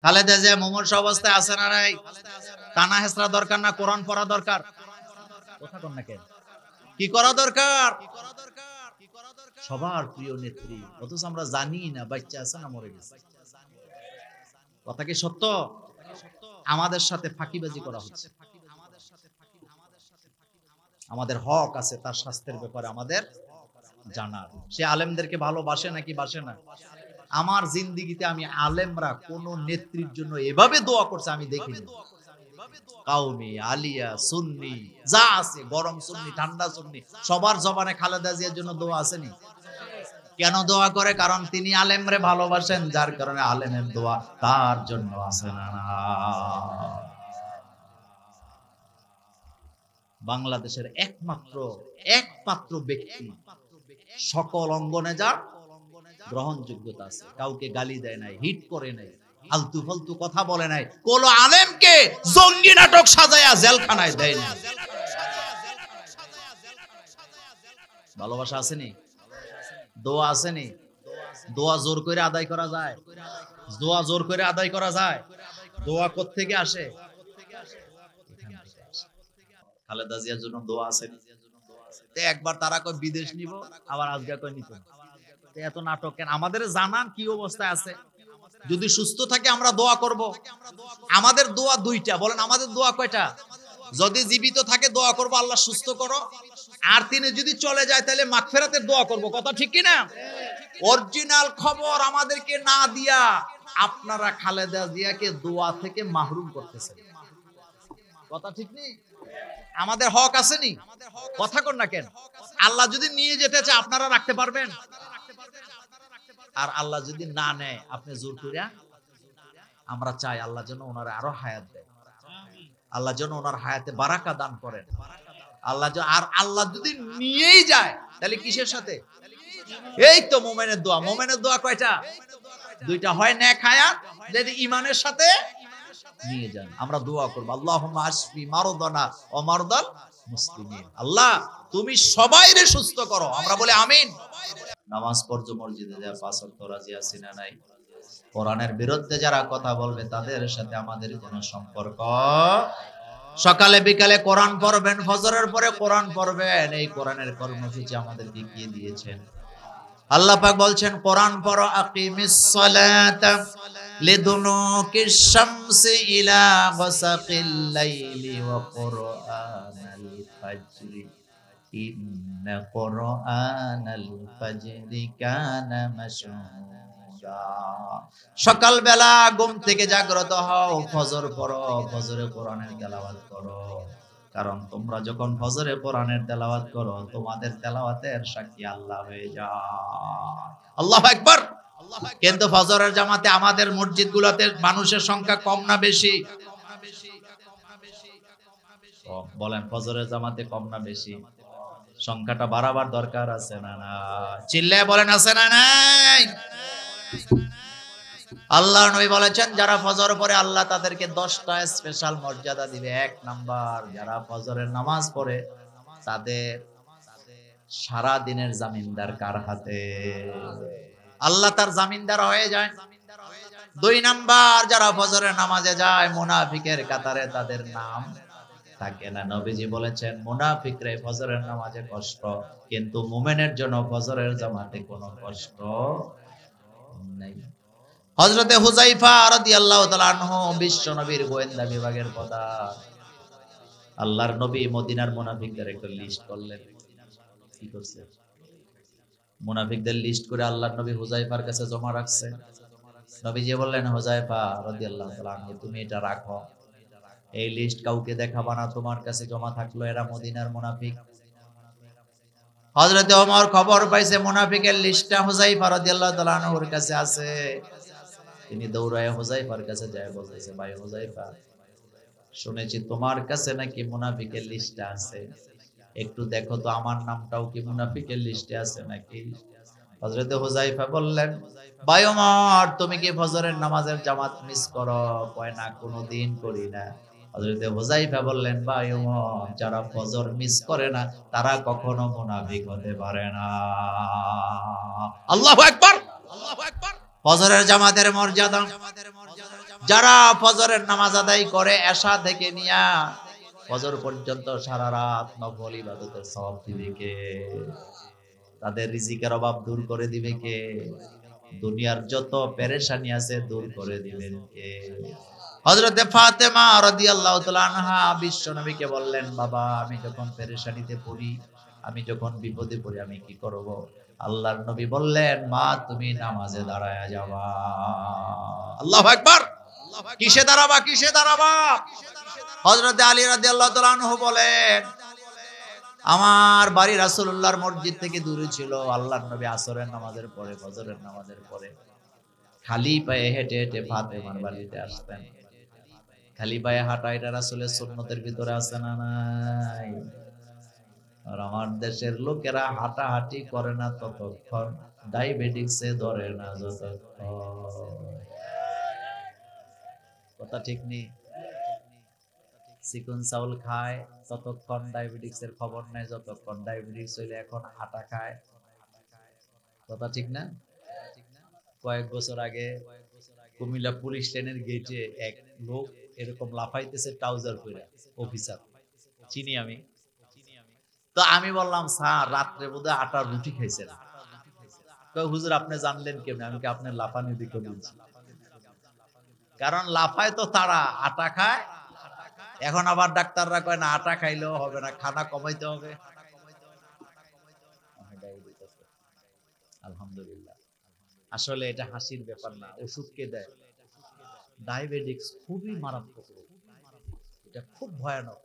খালেদা জিয়া মুমূর্ষু অবস্থায় আছে না নাই? টানা হেসরা দরকার না, কোরআন পড়া দরকার? কথা কোন না কেন? কি করা দরকার? সবার প্রিয় নেত্রী, অথচ আমরা জানি না বাচ্চা আছে না মরে গেছে। কথা কি সত্য? আমাদের সাথে ফাঁকিবাজি করা হচ্ছে। আমাদের হক আছে তার স্বাস্থ্যের ব্যাপারে আমাদের জানার। সে আলেমদেরকে ভালোবাসে নাকি বাসে না? আমার জিন্দিগিতে আমি আলেমরা কোন নেত্রীর জন্য এভাবে দোয়া করছে আমি দেখিনি। কাউমি, আলিয়া, সুন্নি যা আছে, গরম সুন্নি, ঠান্ডা সুন্নি, সবার জবানে খালেদা জিয়ার জন্য দোয়া আসেনি? কেন দোয়া করে? কারণ তিনি আলেমরে ভালোবাসেন, যার কারণে আলেমের দোয়া তার জন্য আসে না। বাংলাদেশের একমাত্র ব্যক্তি সকল অঙ্গনে যার গ্রহণযোগ্যতা আছে, কাউকে গালি দেয় নাই, হিট করে নাই, আলতু ফালতু কথা বলে নাই, কোন আলেমকে জঙ্গি নাটক সাজায়া জেলখানায় দেয় না। ভালোবাসা আসেনি? দোয়া আসেনি? দোয়া জোর করে আদায় করা যায়? দোয়া জোর করে আদায় করা যায়? দোয়া কোত্থেকে আসে? খালেদা জিয়ার জন্য দোয়া আসেনি? একবার তারা কয় বিদেশ নিব, আবার আজকে কয় নিত। এত নাটক কেন? আমাদের জানান কি অবস্থায় আছে। যদি সুস্থ থাকে আমরা দোয়া করব। আমাদের দোয়া দুইটা। বলেন আমাদের দোয়া কয়টা? যদি জীবিত থাকে দোয়া করব আল্লাহ সুস্থ করো, আর তিনি যদি চলে যায় তাহলে মাগফিরাতের দোয়া করব। কথা ঠিক কি না? অরিজিনাল খবর আমাদেরকে না দিয়া আপনারা খালেদা জিয়াকে দোয়া থেকে মাহরুম করতেছেন। কথা ঠিক নেই? আমাদের হক আসেনি? কথা কর না কেন? আল্লাহ যদি নিয়ে যেতে চায় আপনারা রাখতে পারবেন? আর আল্লাহ যদি না নেয় আপনি জোর করিয়া? আমরা চাই আল্লাহ যেন ওনার আরো হায়াত দেয়, আল্লাহ যেন ওনার হায়াতে বারাকা দান করেন। আল্লাহ যদি নিয়েই যায় তাহলে কিসের সাথে? এই তো মুমিনের দোয়া। মুমিনের দোয়া কয়টা? দুইটা, হয় নেক হায়াত, যদি ঈমানের সাথে নিয়ে যান। আমরা দোয়া করব আল্লাহুম্মা আশফি মারদানা ওয়া মারদাল মুসলিমিন। আল্লাহ তুমি সবাইরে সুস্থ করো। আমরা বলি আমিন। নামাজ পড়ছো মসজিদে, যা পাঁচ ওয়াক্ত রাজি আছি না নাই? কোরআনের বিরুদ্ধে যারা কথা বলবে তাদের সাথে আমাদের কোনো সম্পর্ক। সকালে বিকালে কোরআন পড়বেন, ফজরের পরে কোরআন পড়বেন, এই কোরআনের কর্মসূচি আমাদেরকে কি দিয়েছেন? আল্লাহ পাক বলছেন কোরআন পড়ো, আকিমিস সালাতা লিদুনুকিশ শামসি ইলা গাসাকিল লাইলি ওয়া কুরআনাল ফাজরি ইন্না কুরআনাল ফাজরি কানা মাশহুদা। সকালবেলা ঘুম থেকে জাগ্রত হও, ফজর পড়ো, ফজরে কোরআনের তেলাওয়াত করো। কারণ তোমরা যখন ফজরে কোরআনের তেলাওয়াত করো তোমাদের তেলাওয়াতের সাক্ষী আল্লাহ হয়ে যায়। আল্লাহু আকবার। কিন্তু ফজরের জামাতে আমাদের মসজিদগুলোতে মানুষের সংখ্যা কম না বেশি? বলেন ফজরের জামাতে কম না বেশি? সংখ্যাটা বাড়াবার দরকার আছে না না? চিল্লায় বলেন আছে না নাই? আল্লাহর নবী বলেছেন যারা ফজর পড়ে আল্লাহ তাদেরকে 10টা স্পেশাল মর্যাদা দিবে। 1 নাম্বার, যারা ফজরের নামাজ পড়ে তাদের সারা দিনের জামিনদার কার হাতে? আল্লাহ তার জামিনদার হয়ে যায়। 2 নাম্বার, যারা ফজরের নামাজে যায় মুনাফিকের কাতারে তাদের নাম থাকে না। নবীজি বলেছেন মুনাফিকরা ফজরের নামাজে কষ্ট, কিন্তু মুমিনের জন্য ফজরের জামাতে কোনো কষ্ট নেই। হযরতে হুযায়ফা রাদিয়াল্লাহু তাআলা আনহু বিশ্ব নবীর গোয়েন্দা বিভাগের প্রধান। আল্লাহর নবী মদিনার মুনাফিকদের একটা লিস্ট করলেন। কি করছে? মুনাফিকদের লিস্ট করে আল্লাহর নবী হুযায়ফার কাছে জমা রাখছে। নবীজি বললেন হুযায়ফা রাদিয়াল্লাহু তাআলা আনহু তুমি এটা রাখো, এই লিস্ট কাউকে দেখাবা না, তোমার কাছে জমা থাকলো, এরা মদিনার মুনাফিক। হযরতে ওমর খবর পাইছে মুনাফিকের লিস্টটা হুযায়ফা রাদিয়াল্লাহু তাআলা আনহুর কাছে আছে। তিনি দৌড়ায় হুযায়ফার কাছে যায়, বলতেছে ভাই হুযায়ফা, শুনেছি তোমার কাছে নাকি মুনাফিকের লিস্টে আছে, একটু দেখো তো আমার নামটাও কি মুনাফিকের লিস্টে আছে নাকি। হযরতে হুযায়ফা বললেন ভাই ওমর তুমি কি ফজরের নামাজের জামাত মিস করো? কয় না, কোনোদিন করি না। হযরতে হুযায়ফা বললেন ভাই ওমর যারা ফজর মিস করে না তারা কখনো মুনাফিক হতে পারে না। আল্লাহু আকবার। আল্লাহু আকবার। ফজরের জামাতের মর্যাদা যারা ফজরের নামাজ আদায় করে এশা থেকে নিয়া ফজর পর্যন্ত সারা রাত নফল ইবাদতের সওয়াব দিবে কে? তাদের রিজিকের অভাব দূর করে দিবে কে? দুনিয়ার যত পেরেশানি আছে দূর করে দিবেন কে? হযরতে ফাতেমা রাদিয়াল্লাহু তাআলা আনহা বিশ্ব নবীকে বললেন, বাবা আমি যখন পেরেশানিতে পড়ি, আমি যখন বিপদে পড়ি আমি কি করব? আল্লাহর নবী বললেন, মা তুমি নামাজে দাঁড়ায়া যাবা। আল্লাহু আকবার। কিসে দাঁড়াবা? কিসে দাঁড়াবা? হযরতে আলী রাদিয়াল্লাহু তাআলা আনহু বলেন, আমার বাড়ি রাসূলুল্লাহর মসজিদ থেকে দূরে ছিল। আল্লাহর নবী আসরের নামাজের পরে, ফজরের নামাজের পরে খালি পায়ে হেঁটে হেঁটে ফাতেমার বাড়িতে আসতেন। খালি পায়ে হাঁটা এটা রাসূলের সুন্নতের ভিতরে আছে না নাই? আর আমার দেশের লোকেরা হাঁটাহাঁটি করে না ততক্ষণ, ডায়াবেটিসে ধরে না যতক্ষণ। কথা ঠিক নেই? চিকন চাউল খায় ততক্ষণ ডায়াবেটিসের খবর নাই যতক্ষণ ডায়াবেটিস হইলে এখন আটা খায়। কথা ঠিক না? কয়েক বছর আগে কুমিল্লা পুলিশ লাইনের গেটে এক লোক এরকম লাফাইতেছে ট্রাউজার পরে, অফিসার চিনি আমি। তো আমি বললাম, স্যার রাত্রে বোধহয় আটার রুটি খাইছেন। কয় হুজুর আপনি জানলেন কেমনে? আমি কি আপনার লাফানি দিকে বলছি? কারণ লাফায় তো তারা, আটা খায়। এখন আবার ডাক্তাররা কয় না আটা খাইলেও হবে না, খানা কমাইতে হবে। আলহামদুলিল্লাহ। আসলে এটা হাসির ব্যাপার না, ওষুধ কে দেয়? ডায়াবেটিস খুবই মারাত্মক রোগ, এটা খুব ভয়ানক।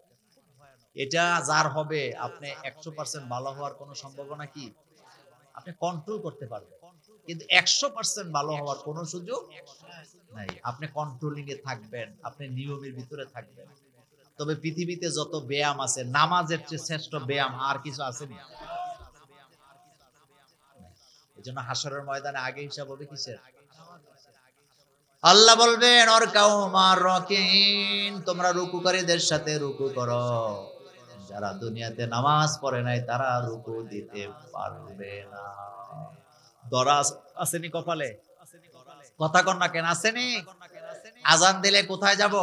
এটা যার হবে আপনি 100% ভালো হওয়ার কোনো সম্ভাবনা কি? আপনি কন্ট্রোল করতে পারবেন, কিন্তু 100% ভালো হওয়ার কোনো সুযোগ নাই। আপনি কন্ট্রোলিং এ থাকবেন, আপনি নিয়মের ভিতরে থাকবেন। তবে পৃথিবীতে যত ব্যায়াম আছে, নামাজের চেয়ে শ্রেষ্ঠ ব্যায়াম আর কিছু আছে না। এজন্য হাসরের ময়দানে আগে হিসাব হবে কিসের? আল্লাহ বলবেন ওর কাউমার রাকিন, তোমরা রুকুকারীদের সাথে রুকু করো। যারা দুনিয়াতে নামাজ পড়ে নাই তারা রুকু দিতে পারবে না। দরাজ আসেনি কপালে? কথা কন না কেন? আসেনি? আজান দিলে কোথায় যাব?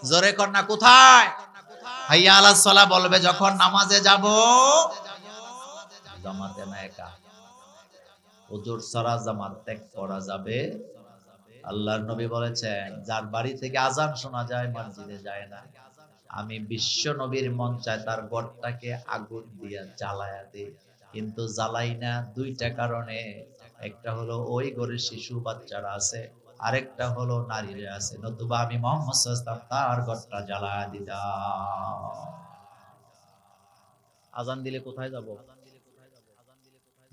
জোরে কন না কোথায়? হাইয়া আলাস সালাহ বলবে যখন নামাজে যাব। জামাতে না একা, ওজোর ছাড়া জামাত ত্যাগ করা যাবে। আল্লাহর নবী বলেছেন যার বাড়ি থেকে আজান শোনা যায় মসজিদে যায় না, আমি বিশ্ব নবীর মন চায় তার ঘরটাকে আগুন দিয়া জ্বালায়া দিই, কিন্তু জ্বালাই না দুইটা কারণে। একটা হলো ওই ঘরে শিশু বাচ্চারা আছে, আরেকটা হলো নারীরা আছে, নতুবা আমি মুহাম্মদ সাল্লাল্লাহু আলাইহি ওয়াসাল্লাম তার ঘরটা জ্বালায়া দিতাম। আজান দিলে কোথায় যাব?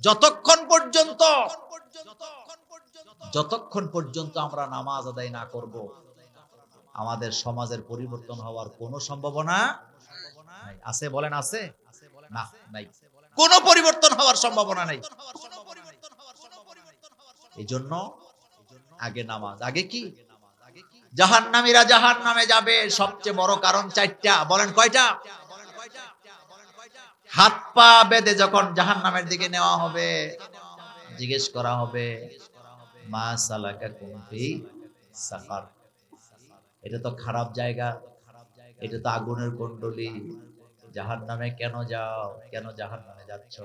যতক্ষণ পর্যন্ত আমরা নামাজ আদায় না করব, আমাদের সমাজের পরিবর্তন হওয়ার কোনো সম্ভাবনা নাই। আছে? বলেন আছে? না, নাই। কোনো পরিবর্তন হওয়ার সম্ভাবনা নাই। এই জন্য আগে নামাজ। আগে কি? জাহান্নামীরা জাহান্নামে যাবে সবচেয়ে বড় কারণ চারটা। বলেন কয়টা? হাত পা বেঁধে যখন জাহান্নামের দিকে নেওয়া হবে, জিজ্ঞেস করা হবে মা সালাকাকুম ফি সাকার। এটা তো খারাপ জায়গা, এটা তো আগুনের কুণ্ডলী, জাহান্নামে কেন যাও? কেন জাহান্নামে যাচ্ছ?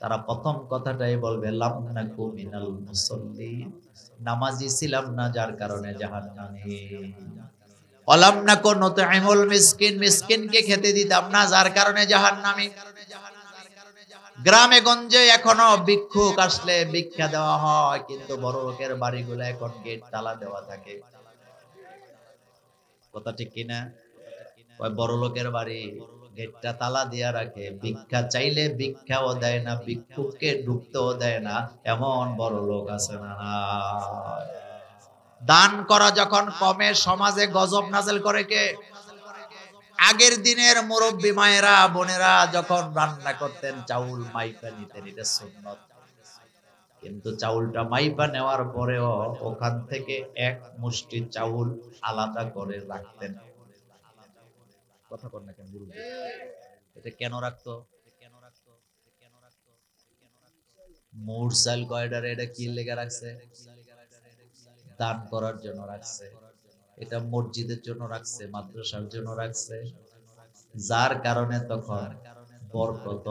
তারা প্রথম কথাটাই বলবে লাম নাকু মিনাল মুসাল্লিন, নামাজি ছিলাম না যার কারণে জাহান্নামে। ওয়ালাম নাকু নুতইমুল মিসকিন, মিসকিনকে খেতে দিতাম না যার কারণে জাহান্নামে। গ্রামে গঞ্জে এখনো ভিক্ষুক আসলে ভিক্ষা দেওয়া হয়, কিন্তু বড় লোকের বাড়িগুলো এখন গেট তালা দেওয়া থাকে। কথা ঠিক কিনা? ওই বড় লোকের বাড়ি গেটটা তালা দিয়া রাখে, ভিক্ষা চাইলে ভিক্ষাও দেয় না, ভিক্ষুককে ঢুকতেও দেয় না। এমন বড় লোক আছে না? দান করা যখন কমে সমাজে গজব নাজেল করে কে? আগের দিনের মুরব্বী মায়েরা বোনেরা যখন রান্না করতেন চাউল মাইপা নিতেন, এটা সুন্নত। কিন্তু চাউলটা মাইপা নেওয়ার পরেও ওখান থেকে এক মুষ্টি চাউল আলাদা করে রাখতেন। কথা বল না কেন? এটা কেন রাখতো? মুরসাল কয়ডারে এটা কি লেগে রাখছে? দান করার জন্য রাখছে, এটা মসজিদের জন্য রাখছে, মাদ্রাসার জন্য রাখছে, যার কারণে তখন বরকত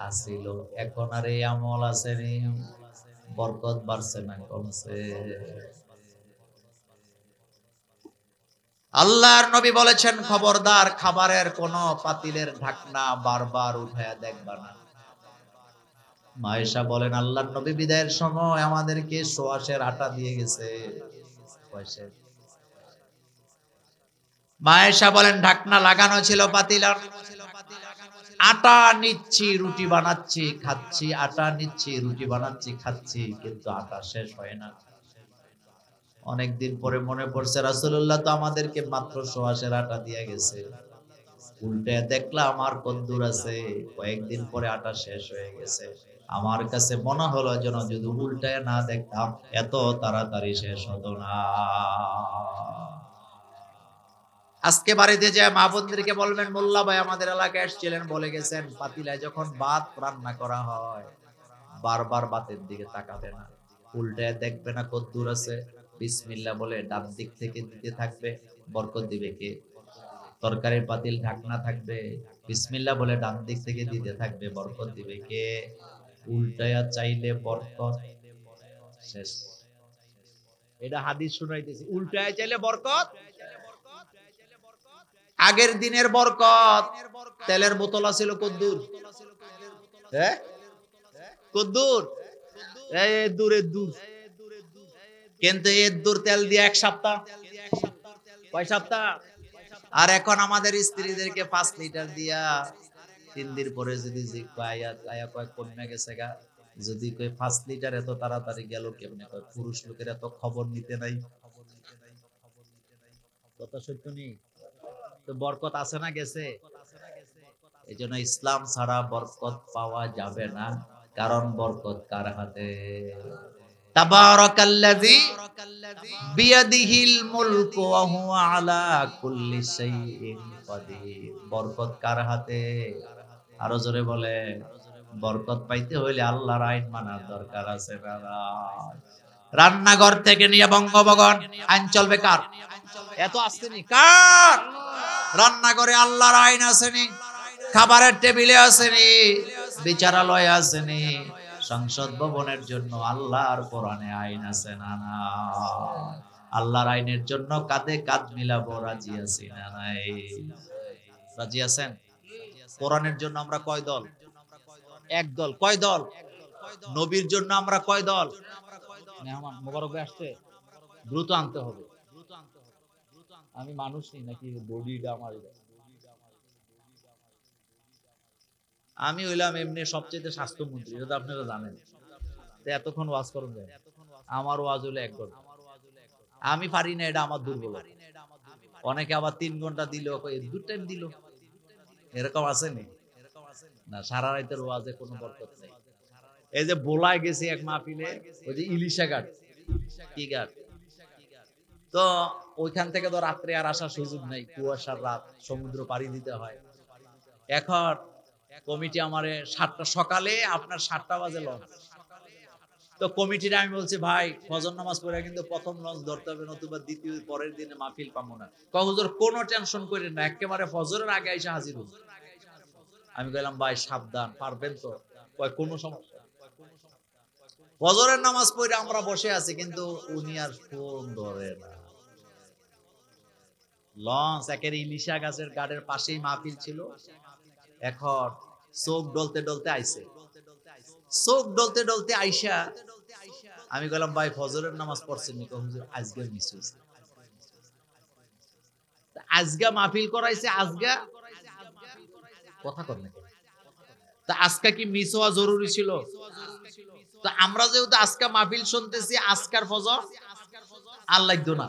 আসিল। এখন আর এই আমল আসেনি, বরকত বাড়ছে না কমছে? আল্লাহর নবী বলেছেন, খবরদার খাবারের কোন পাতিলের ঢাকনা বারবার উঠায়া দেখবা না। মায়েশা বলেন, আল্লাহর নবী বিদায়ের সময় আমাদেরকে সোয়াশের আটা দিয়ে গেছে। মায়েশা বলেন, ঢাকনা লাগানো ছিল পাতিলার, আটা নিচ্ছি রুটি বানাচ্ছি খাচ্ছি, আটা নিচ্ছি রুটি বানাচ্ছি খাচ্ছি, কিন্তু আটা শেষ হয় না। অনেকদিন পরে মনে পড়ছে, রাসূলুল্লাহ তো আমাদেরকে মাত্র সোয়াশের আটা দিয়ে গেছে, উল্টে দেখলাম আর কদ্দুর আছে, কয়েকদিন পরে আটা শেষ হয়ে গেছে। আমার কাছে মনে হলো যেন যদি উল্টায় না দেখতাম এত তাড়াতাড়ি শেষ হতো না। আজকে বাড়িতে যে মা বোনদেরকে বলবেন, মোল্লা ভাই আমাদের এলাকায় এসেছিলেন, বলে গেছেন পাতিলায় যখন ভাত রান্না করা হয় বারবার ভাতের দিকে তাকাবে না, উল্টায় দেখবে না কদ্দুর আছে, বিসমিল্লাহ বলে ডান দিক থেকে দিতে থাকবে, বরকত দিবে কে? তরকারির পাতিল ঢাকনা থাকবে, বিসমিল্লাহ বলে ডান দিক থেকে দিতে থাকবে, বরকত দিবে কে? উল্টায়া চাইলে বরকত শেষ। এটা হাদিস শুনাইতেছি, উল্টায়া চাইলে বরকত। আগের দিনের বরকত, তেলের বোতল ছিল কদ্দুর, হ্যাঁ কদ্দুর, দূরের দূর, কিন্তু এর দূর তেল দিয়ে এক সপ্তাহ, কয় সপ্তাহ? আর এখন আমাদের স্ত্রীদেরকে 5 লিটার দিয়া 3 দিন পরে যদি কমে গেছে গা, যদি কই 5 লিটার এত তাড়াতাড়ি গেল কেমনে, কয় পুরুষ লোকের এত খবর নিতে নাই। কথা সত্য নেই তো, বরকত আছে না গেছে? এই জন্য ইসলাম ছাড়া বরকত পাওয়া যাবে না, কারণ বরকত কার হাতে? তাবারাকাল্লাযী বিয়াদিহিল মুলকু ওয়া হুয়া আলা কুল্লি শাইইন কাদির। বরকত কার হাতে? আরো জোরে বলে, বরকত পাইতে হইলে আল্লাহর আইন মানার দরকার আছে না? রান্নাঘর থেকে নিয়ে বঙ্গভবন আইন চলবে কার? এত আসেনি কার? রান্নাঘরে আল্লাহর আইন আসেনি, খাবারের টেবিলে আসেনি, বিচারালয়ে আসেনি, সংসদ ভবনের জন্য আল্লাহর কোরআনে আইন আছে না? না। আল্লাহর আইনের জন্য কাঁধে কাঁধ মিলাবো, রাজি আছি না নাই? রাজি আছেন? কোরআনের জন্য আমরা কয় দল? এক দল। কয় দল? নবীর জন্য আমরা কয় দল? মেহমান মোবারক ভাই আসছে, দ্রুত আনতে হবে। আমি মানুষ নেই নাকি বডিটা আমার? আমি হইলাম এমনি সবচেয়ে স্বাস্থ্যমন্ত্রী, এটা আপনারা জানেন। এতক্ষণ ওয়াজ করুন যায়, আমার ওয়াজ হলো 1 ঘন্টা, আমি পারি না, এটা আমার দুর্বলতা। অনেকে আবার 3 ঘন্টা দিল, 2 টাইম দিল, এরকম আছে না? সারা রাতের ওয়াজে কোনো বরকত নেই। এই যে বোলায় গেছি এক মাহফিলে, ওই যে ইলিশা ঘাট, কি ঘাট, তো ওইখান থেকে তো রাত্রে আর আসার সুযোগ নাই, কুয়াশার রাত, সমুদ্র পাড়ি দিতে হয়। এখন কমিটি আমারে 7টা সকালে, আপনার 7টা বাজে লঞ্চ, তো কমিটির আমি বলছি, ভাই ফজর নামাজ পড়ে কিন্তু প্রথম লঞ্চ ধরতে হবে, নতুবা দ্বিতীয় পরের দিনে মাহফিল পাবো না। হুজুর কোনো টেনশন করেন না, একেবারে ফজরের আগে এসে হাজির হন। আমি বললাম, ভাই সাবধান, পারবেন তো? কোনো সমস্যা। ফজরের নামাজ পড়ে আমরা বসে আছি, কিন্তু উনি আর ফোন ধরে না। লঞ্চ একের ইলিশা গাছের গাড়ের পাশেই মাহফিল ছিল। এখন চোখ ডলতে ডলতে আইছে, চোখ ডলতে ডলতে আইসা আমি বললাম, ভাই ফজরের নামাজ পড়ছেন নি? হুজুর আজকে মিস হয়েছে। আজগা মাহফিল করাইছে, আজগা কথা কর না, তা আজকা কি মিস হওয়া জরুরি ছিল? তো আমরা যেহেতু আজকা মাহফিল শুনতেছি, আজকার ফজর আর লাগতো না।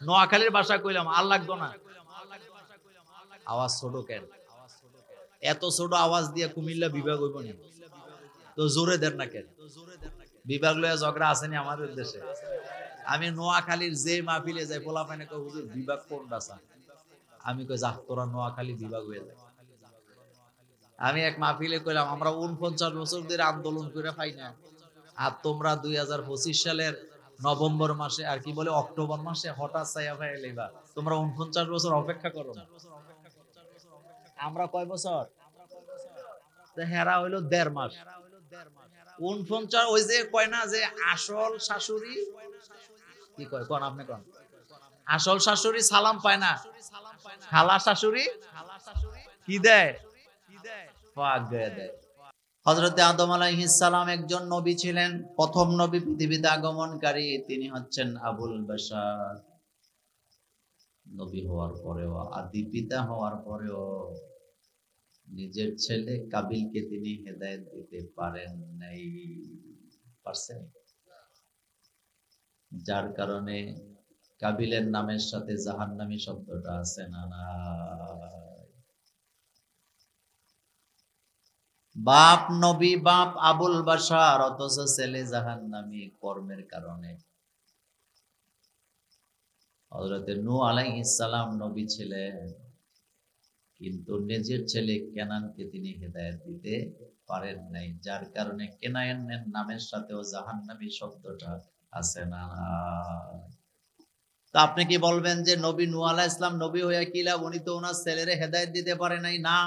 নোয়াখালীর ভাষা কইলাম, আর লাগতো না। আওয়াজ ছোট কেন? এত ছোট আওয়াজ দিয়ে কুমিল্লা বিভাগ হইব না, তো জোরে দেন না কেন? বিভাগ লয়া ঝগড়া আসেনি আমাদের দেশে? আমি নোয়াখালীর যে মাহফিলে যাই, পোলা পাইনে কই, হুজুর বিভাগ কোনটা চান? আমি কই, যা তোরা নোয়াখালী বিভাগ হয়ে যায়। আমি এক মাহফিলে কইলাম, আমরা 49 বছর ধরে আন্দোলন করে পাই না, আর তোমরা 2025 সালের নভেম্বর মাসে আর কি বলে অক্টোবর মাসে হঠাৎ চাইয়া ভাই লেবা তোমরা 49 বছর অপেক্ষা করো না। আমরা কয় বছর? হেরা হইলো 1.5 মাস। 49 ওই যে কয় না যে আসল শাশুড়ি কি কয় কোন আপনি কোন আসল শাশুড়ি সালাম পায় না, খালা শাশুড়ি কি দেয়? পাক দেয়। হযরতে আদম আলাইহিস সালাম একজন নবী ছিলেন, প্রথম নবী পৃথিবীতে আগমনকারী। তিনি হচ্ছেন আবুল বাশার। নবী হওয়ার পরেও, আদি পিতা হওয়ার পরেও নিজের ছেলে কাবিলকে তিনি হেদায়েত দিতে পারেন নাই। পারছেন? যার কারণে কাবিলের নামের সাথে জাহান্নামী শব্দটা আছে না? বাপ নবী, বাপ আবুল বাশার, অথচ ছেলে জাহান্নামী কর্মের কারণে। হযরতে নূহ আলাইহিস সালাম নবী ছিলেন, কিন্তু নিজের ছেলে কেনানকে তিনি হেদায়েত দিতে পারেন নাই, যার কারণে কেনানের নামের সাথেও জাহান্নামী শব্দটা আছে না? তা আপনি কি বলবেন যে নবী নূহ আলাইহিস সালাম নবী হইয়া কি লাভ, উনি তো ওনার ছেলেরে হেদায়েত দিতে পারে নাই? না,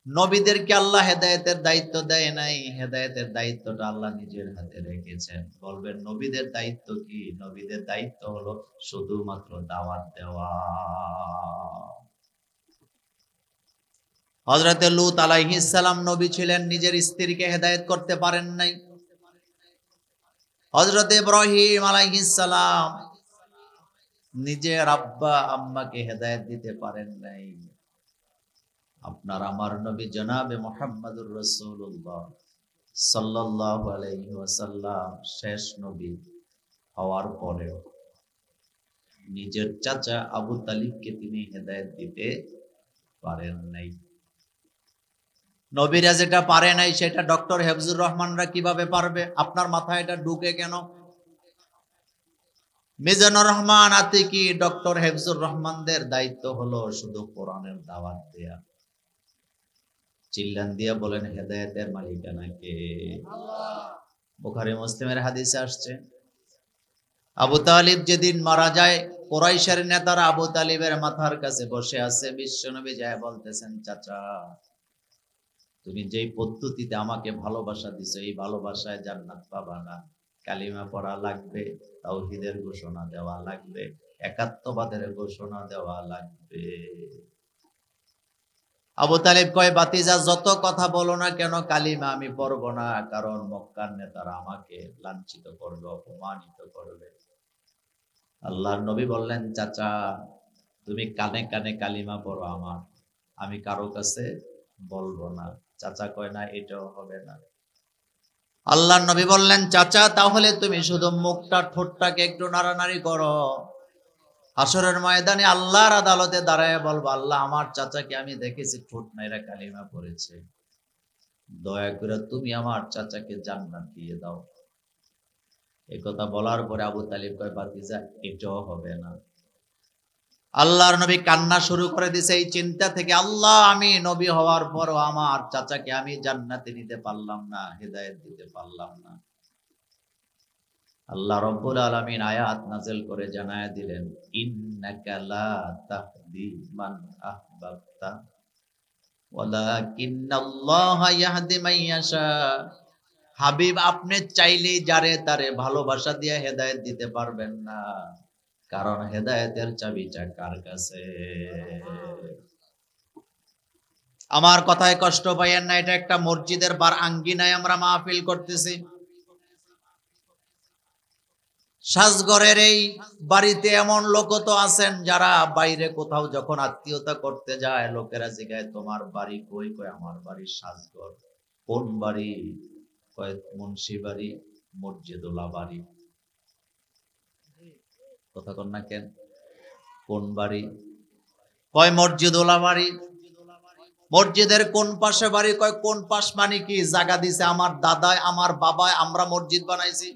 নবীদেরকে আল্লাহ হেদায়েতের দায়িত্ব দেয় নাই, হেদায়েতের দায়িত্বটা আল্লাহ নিজের হাতে রেখেছেন। বলবেন নবীদের দায়িত্ব কি? নবীদের দায়িত্ব হলো শুধুমাত্র দাওয়াত দেওয়া। হযরতে লূত আলাইহিস সালাম নবী ছিলেন, নিজের স্ত্রীকে হেদায়েত করতে পারেন নাই। হযরতে ইব্রাহিম আলাইহিস সালাম নিজের আব্বা আম্মাকে হেদায়েত দিতে পারেন নাই। আপনার আমার নবী জনাবে মুহাম্মদুর রাসূলুল্লাহ সাল্লাল্লাহু আলাইহি ওয়াসাল্লাম শেষ নবী হওয়ার পরেও নিজের চাচা আবু তালিবকে তিনি হেদায়েত দিতে পারেন নাই। নবীরা যেটা পারে নাই সেটা ডক্টর হেফজুর রহমানরা কিভাবে পারবে? আপনার মাথায় এটা ঢুকে কেন? মিজানুর রহমান আতিকি, ডক্টর হেফজুর রহমানদের দায়িত্ব হলো শুধু কোরআনের দাওয়াত দেয়া। চিল্লান দিয়া বলেন হেদায়েতের মালিকানা কে? আল্লাহ। বুখারী মুসলিমের হাদিসে আসছে, আবু তালিব যেদিন মারা যায়, কুরাইশের নেতারা আবু তালিবের মাথার কাছে বসে আছে। বিশ্বনবী যায় বলতেছেন, চাচা তুমি যেই পদ্ধতিতে আমাকে ভালোবাসা দিছো, এই ভালোবাসায় জান্নাত পাবা না। কালিমা পড়া লাগবে, তাওহীদের ঘোষণা দেওয়া লাগবে, একাত্মবাদের ঘোষণা দেওয়া লাগবে। আবু তালিব কয়, বাতিজা যত কথা বলো না কেন, কালিমা আমি পড়ব না, কারণ মক্কার নেতারা আমাকে লাঞ্ছিত করবে, অপমানিত করবে। আল্লাহর নবী বললেন, চাচা তুমি কানে কানে কালিমা পড়ো আমার, আমি কারো কাছে বলবো না। চাচা কয়, না এটাও হবে না। আল্লাহর নবী বললেন, চাচা তাহলে তুমি শুধু মুখটা, ঠোঁটটাকে একটু নাড়ানাড়ি করো। হাসরের ময়দানে আল্লাহর আদালতে দাঁড়ায় বলবো, আল্লাহ আমার চাচাকে আমি দেখেছি ঠোঁট নাইরা কালিমা পড়েছে, দয়া করে তুমি আমার চাচাকে জান্নাত দিয়ে দাও। এই কথা বলার পরে আবু তালিব কয়, বাতিজা এটাও হবে না। আল্লাহর নবী কান্না শুরু করে দিছে এই চিন্তা থেকে, আল্লাহ আমি নবী হওয়ার পরও আমার চাচাকে আমি জান্নাতে নিতে পারলাম না, হেদায়েত দিতে পারলাম না। আল্লাহ রাব্বুল আলামিন আয়াত নাযিল করে জানায় দিলেন, ইন্নাকা লা তাহদি মান আহবাবতা ওয়ালাকিন্নাল্লাহা ইয়াহদি মান ইয়াশা। হাবিব আপনি চাইলেই যারে তারে ভালোবাসা দিয়ে হেদায়েত দিতে পারবেন না, কারণ হেদায়েতের চাবিটা কার কাছে? আমার কথায় কষ্ট পাইয়েন না, এটা একটা মসজিদের বার আঙ্গিনায় আমরা মাহফিল করতেছি। সাজগরের এই বাড়িতে এমন লোক তো আছেন যারা বাইরে কোথাও যখন আত্মীয়তা করতে যায়, লোকেরা জিজ্ঞাসা, তোমার বাড়ি কই? কয় আমার বাড়ি সাজগর। কোন বাড়ি? কয় মুন্সি বাড়ি, মসজিদুল্লাহ বাড়ি। কথা কন না কেন? কোন বাড়ি? কয় মসজিদুল্লাহ বাড়ি। মসজিদের কোন পাশে বাড়ি? কয় কোন পাশ মানে কি? জায়গা দিছে আমার দাদায়, আমার বাবায়, আমরা মসজিদ বানাইছি।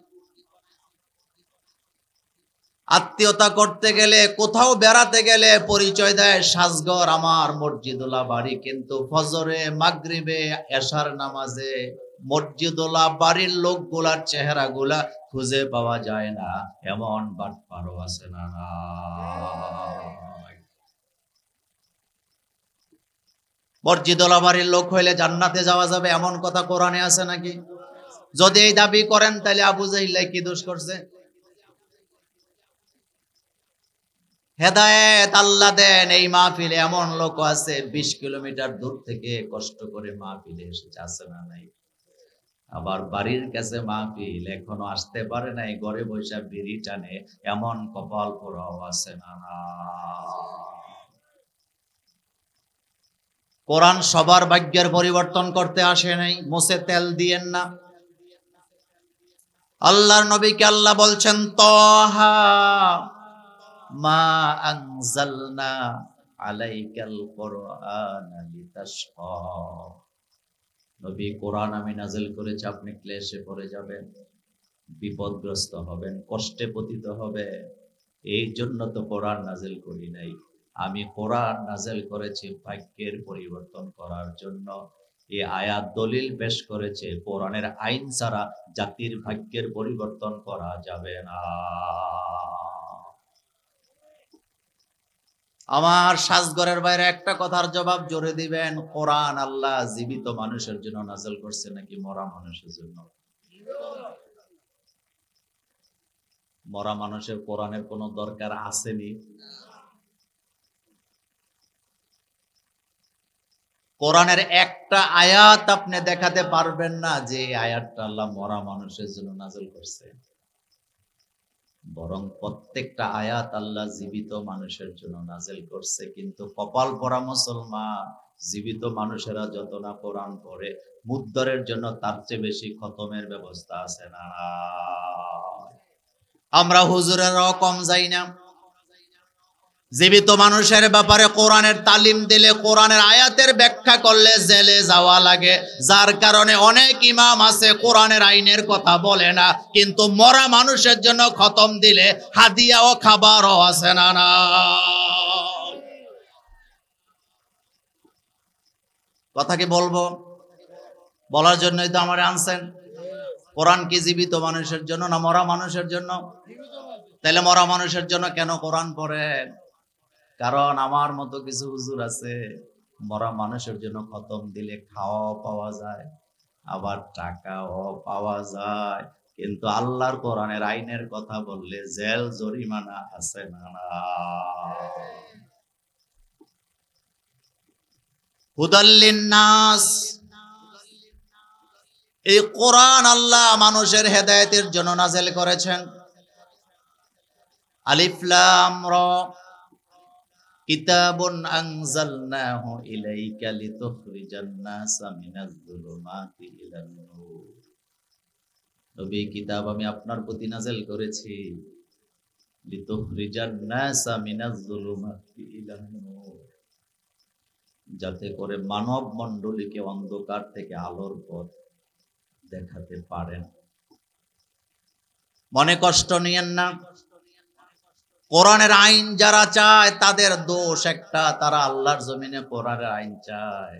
আত্মীয়তা করতে গেলে, কোথাও বেড়াতে গেলে পরিচয় দেয় সাজগর আমার মসজিদুল্লাহ বাড়ি, কিন্তু ফজরে, মাগরিবে, এশার নামাজে মসজিদওয়ালা বাড়ির লোকগুলার চেহারাগুলা খুঁজে পাওয়া যায় না, এমন বাটপারও আছে না? মসজিদওয়ালা বাড়ির লোক হইলে জান্নাতে যাওয়া যাবে এমন কথা কোরআনে আছে নাকি? যদি এই দাবি করেন তাহলে আবু জাহিল কি দোষ করছে? হেদায়েত আল্লাহ দেন। এই মাহফিলে এমন লোক আছে 20 কিলোমিটার দূর থেকে কষ্ট করে মাহফিলে এসেছে, আছে না নাই? আবার বাড়ির কাছে মাহফিল, এখনো আসতে পারে নাই, ঘরে বসে বিড়ি টানে, এমন কপাল পোড়াও আছে না? কোরআন সবার ভাগ্যের পরিবর্তন করতে আসে নাই, মুছে তেল দিয়েন না। আল্লাহর নবীকে আল্লাহ বলছেন তাহা মা আনজালনা আলাইকাল কুরআনা লিতাশকা। নবী, কোরআন আমি নাযিল করেছি, আপনি ক্লেশে পড়ে যাবেন, বিপদগ্রস্ত হবেন, কষ্টে পতিত হবে, এই জন্য তো কোরআন নাযিল করি নাই। আমি কোরআন নাযিল করেছি ভাগ্যের পরিবর্তন করার জন্য। এই আয়াত দলিল পেশ করেছে কোরআনের আইন ছাড়া জাতির ভাগ্যের পরিবর্তন করা যাবে না। আমার সাজঘরের বাইরে একটা কথার জবাব জোরে দিবেন, কোরআন আল্লাহ জীবিত মানুষের জন্য নাযিল করছে নাকি মরা মানুষের জন্য? মরা মানুষের কোরআনের কোনো দরকার আসেনি। কোরআনের একটা আয়াত আপনি দেখাতে পারবেন না যে আয়াতটা আল্লাহ মরা মানুষের জন্য নাযিল করছে। বরং প্রত্যেকটা আয়াত আল্লাহ জীবিত মানুষের জন্য নাযিল করছে। কিন্তু কপাল পরা মুসলমান, জীবিত মানুষেরা যত না কোরআন পড়ে, মুদ্দরের জন্য তার চেয়ে বেশি খতমের ব্যবস্থা আছে না? আমরা হুজুরেরাও কম যাই না। জীবিত মানুষের ব্যাপারে কোরআনের তালিম দিলে, কোরআনের আয়াতের ব্যাখ্যা করলে জেলে যাওয়া লাগে। যার কারণে অনেক ইমাম আছে কোরআনের আইনের কথা বলে না, কিন্তু মরা মানুষের জন্য খতম দিলে হাদিয়া ও খাবারও আছে না? কথা কি বলবো? বলার জন্যই তো আমার আনছেন। কোরআন কি জীবিত মানুষের জন্য না মরা মানুষের জন্য? তাহলে মরা মানুষের জন্য কেন কোরআন পড়েন? কারণ আমার মতো কিছু হুজুর আছে, মরা মানুষের জন্য খতম দিলে খাওয়াও পাওয়া যায়, আবার টাকাও পাওয়া যায়, কিন্তু আল্লাহর কোরআনের আইনের কথা বললে জেল জরিমানা আছে না? হুদাল্লিন নাস, এই কোরআন আল্লাহ মানুষের হেদায়েতের জন্য নাযিল করেছেন। আলিফ লাম রা, কিতাবুন আনজালনাহু ইলাইকা লিতুখরিজান নাসা মিনাজ যুলুমাতি ইলান নূর। নবী, কিতাব আমি আপনার প্রতি নাযিল করেছি লিতুখরিজান নাসা মিনাজ যুলুমাতি ইলান নূর, যাতে করে মানব মণ্ডলীকে অন্ধকার থেকে আলোর পথ দেখাতে পারেন। মনে কষ্ট নিয়েন না। কোরআনের আইন যারা চায় তাদের দোষ একটা, তারা আল্লাহর জমিনে কোরআনের আইন চায়,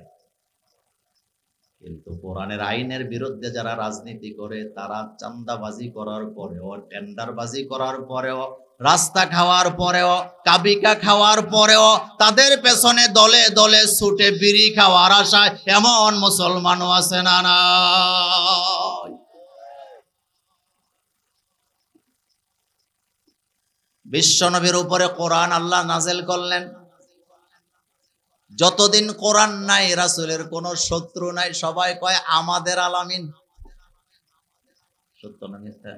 কিন্তু কোরআনের আইনের বিরুদ্ধে যারা রাজনীতি করে, তারা চাঁদাবাজি করার পরেও, টেন্ডারবাজি করার পরেও, রাস্তা খাওয়ার পরেও, কাবিকা খাওয়ার পরেও, তাদের পেছনে দলে দলে ছুটে বিড়ি খাওয়ার আশায় এমন মুসলমানও আছে না? বিশ্বনবীর উপরে কোরআন আল্লাহ নাযিল করলেন। যতদিন কোরআন নাই, রাসূলের কোন শত্রু নাই, সবাই কয় আমাদের আলামিন। সত্য না মিথ্যা?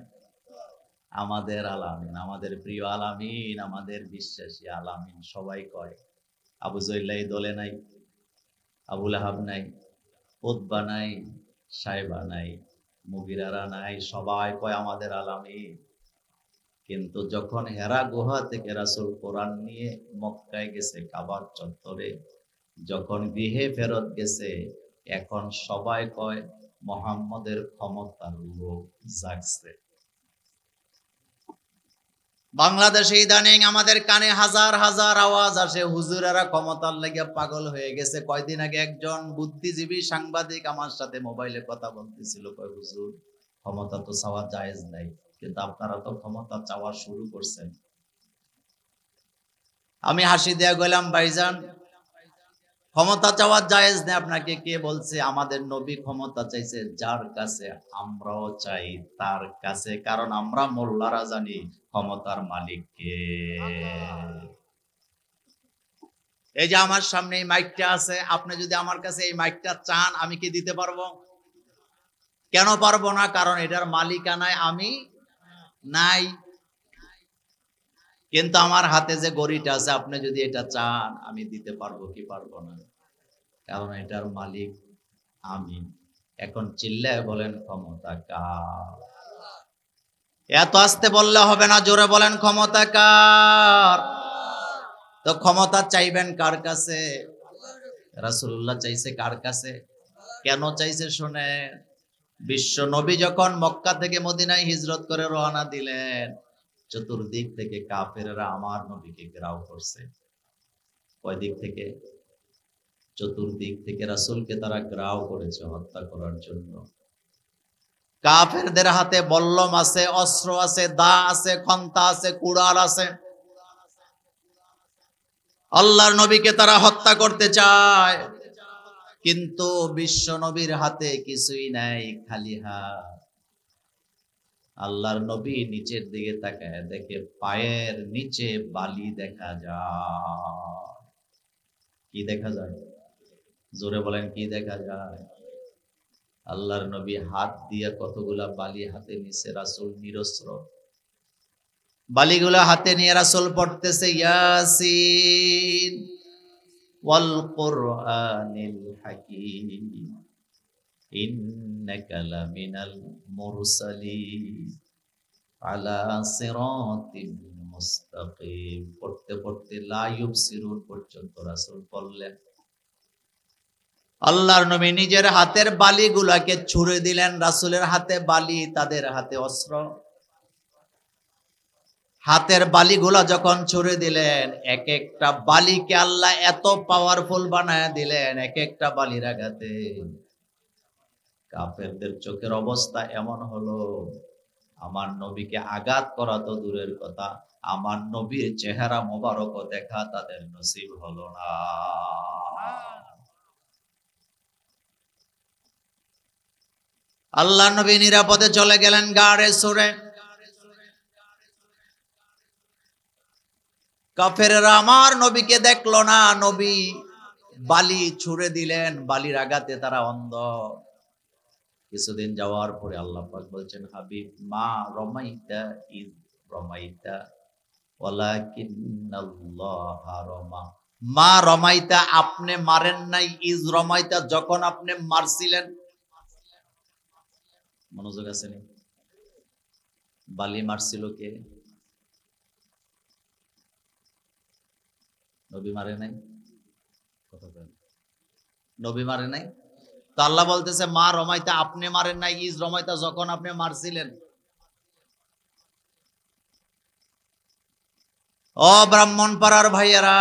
আমাদের আলামিন, আমাদের প্রিয় আলামিন, আমাদের বিশ্বাসী আলামিন, সবাই কয়। আবু জহল দলে নাই, আবু লাহাব নাই, উতবা নাই, সাইবা নাই, মুগিরারা নাই, সবাই কয় আমাদের আলামিন। কিন্তু যখন হেরা গুহা থেকে রাসূল কোরআন নিয়ে মক্কায় গেছে, কাবার চত্বরে যখন গৃহে ফেরত গেছে, এখন সবাই কয় মুহাম্মদের ক্ষমতার লোভ জাগছে। বাংলাদেশে ইদানিং আমাদের কানে হাজার হাজার আওয়াজ আসে, হুজুরেরা ক্ষমতার লেগে পাগল হয়ে গেছে। কয়দিন আগে একজন বুদ্ধিজীবী সাংবাদিক আমার সাথে মোবাইলে কথা বলতেছিল, কয় হুজুর ক্ষমতা তো চাওয়া জায়েজ নাই, কিন্তু আপনারা তো ক্ষমতা চাওয়া শুরু করছেন। আমি হাসি দিয়া গেলাম, ভাইজান ক্ষমতা চাওয়া জায়েজ নেই আপনাকে কে বলছে? আমাদের নবী ক্ষমতা চাইছে যার কাছে, আমরাও চাই তার কাছে, কারণ আমরা মোল্লারা জানি ক্ষমতার মালিক কে। এই যে আমার সামনে এই মাইকটা আছে, আপনি যদি আমার কাছে এই মাইকটা চান, আমি কি দিতে পারবো? কেন পারবো না? কারণ এটার মালিকানায় আমি নাই। কিন্তু আমার হাতে যে গড়িটা আছে, আপনি যদি এটা চান, আমি দিতে পারবো কি পারবো না? কারণ এটার মালিক আমি। এখন চিল্লায় বলেন ক্ষমতা কার? এত আস্তে বললে হবে না, জোরে বলেন ক্ষমতা কার? তো ক্ষমতা চাইবেন কার কাছে? রাসূলুল্লাহ চাইছে কার কাছে? কেন চাইছে শুনে, বিশ্ব নবী যখন মক্কা থেকে মদিনায় হিজরত করে রওনা দিলেন, চতুর্দিক থেকে কাফেররা আমার নবীকে ঘেরাও করছে। কয় দিক থেকে? চতুর্দিক থেকে রাসূলকে তারা ঘেরাও করেছে হত্যা করার জন্য। কাফেরদের হাতে বল্লম আছে, অস্ত্র আছে, দা আছে, খন্তা আছে, কুড়াল আছে। আল্লাহর নবীকে তারা হত্যা করতে চায়, কিন্তু বিশ্ব নবীর হাতে কিছুই নাই, খালি হাত। আল্লাহর নবী নিচের দিকে তাকায়, দেখে পায়ের নিচে বালি দেখা যায়। কি দেখা যায়? জোরে বলেন কি দেখা যায়? আল্লাহর নবী হাত দিয়ে কতগুলা বালি হাতে নিছে, রাসূল নিরস্ত্র। বালিগুলা হাতে নিয়ে রাসূল পড়তেছে ইয়াসিন ওয়াল কুরআনিল হাকীম ইন্নাকা লামিনাল মুরসালিন আলা সিরাতিন মুস্তাকিম। পড়তে পড়তে লা ইউবসিরুন পর্যন্ত রাসূল পড়লেন। আল্লাহর নবী নিজের হাতের বালিগুলাকে ছুঁড়ে দিলেন। রাসূলের হাতে বালি, তাদের হাতে অস্ত্র। হাতের বালিগুলা যখন ছুঁড়ে দিলেন, এক একটা বালিকে আল্লাহ এত পাওয়ারফুল বানায় দিলেন, এক একটা বালির আঘাতে কাফেরদের চোখের অবস্থা এমন হলো, আমার নবীকে আঘাত করা তো দূরের কথা, আমার নবীর চেহারা মোবারক দেখা তাদের নসিব হলো না। আল্লাহ নবী নিরাপদে চলে গেলেন গাড়ে সরে। কাফেররা আমার নবীকে দেখলো না, নবী বালি ছুঁড়ে দিলেন, বালির আঘাতে তারা অন্ধ। কিছুদিন যাওয়ার পরে আল্লাহ পাক বলছেন, হাবিব মা রমাইতা ইজ রমাইতা ওয়ালাকিন্নাল্লাহা রমা। মা রমাইতা, আপনি মারেন নাই, ইজ রমাইতা, যখন আপনি মারছিলেন। মনোযোগ আছে নি? বালি মারছিল কে? নবী মারে নাই? নবী মারে নাই তো আল্লাহ বলতেছে মা রমাইতা, আপনি মারেন নাই, ইজ রমাইতা, যখন আপনি মারছিলেন। ও ব্রাহ্মণ পাড়ার ভাইয়েরা,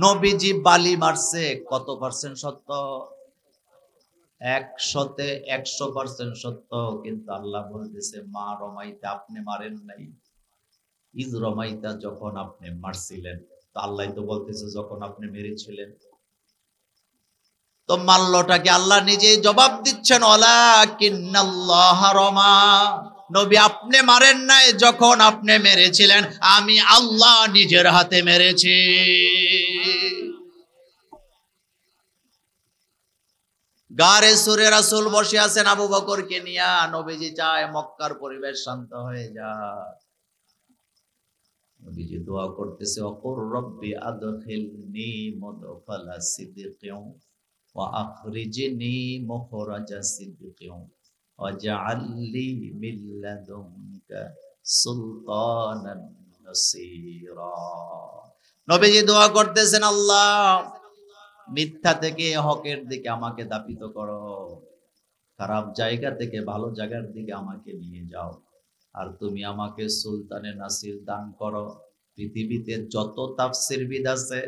নবীজি বালি মারছে কত পার্সেন্ট সত্য? 100-তে 100% সত্য। কিন্তু আল্লাহ বলতেছে মা রমাইতা, আপনি মারেন নাই, ইজ রমাইতা, যখন আপনি মারছিলেন। তো আল্লাহ তো বলতেছে যখন আপনি মেরেছিলেন। তো মাল্যটাকে আল্লাহ নিজেই জবাব দিচ্ছেন, ওয়ালাকিন্নাল্লাহা রমা। নবী আপনি মারেন নাই, যখন আপনি মেরেছিলেন আমি আল্লাহ নিজের হাতে মেরেছি। গারে সুরে রাসূল বসে আছেন আবু বকরকে নিয়া। নবীজি চায় মক্কার পরিবেশ শান্ত হয়ে যায়। নবীজি দোয়া করতেছে, অকুর রব্বি আদখিলনি মুদখালা সিদকিন ওয়া আখরিজনি মুখরাজা সিদকিন ওয়াজআল লি মিন লাদুনকা সুলতানান নাসীরা। নবীজি দোয়া করতেছেন, আল্লাহ মিথ্যা থেকে হকের দিকে আমাকে দাপিত করো, খারাপ জায়গা থেকে ভালো জায়গার দিকে আমাকে নিয়ে যাও। আর তুমি আমাকে সুলতানে নাসির দান করো। পৃথিবীতে যত তাফসিরবিদ আছে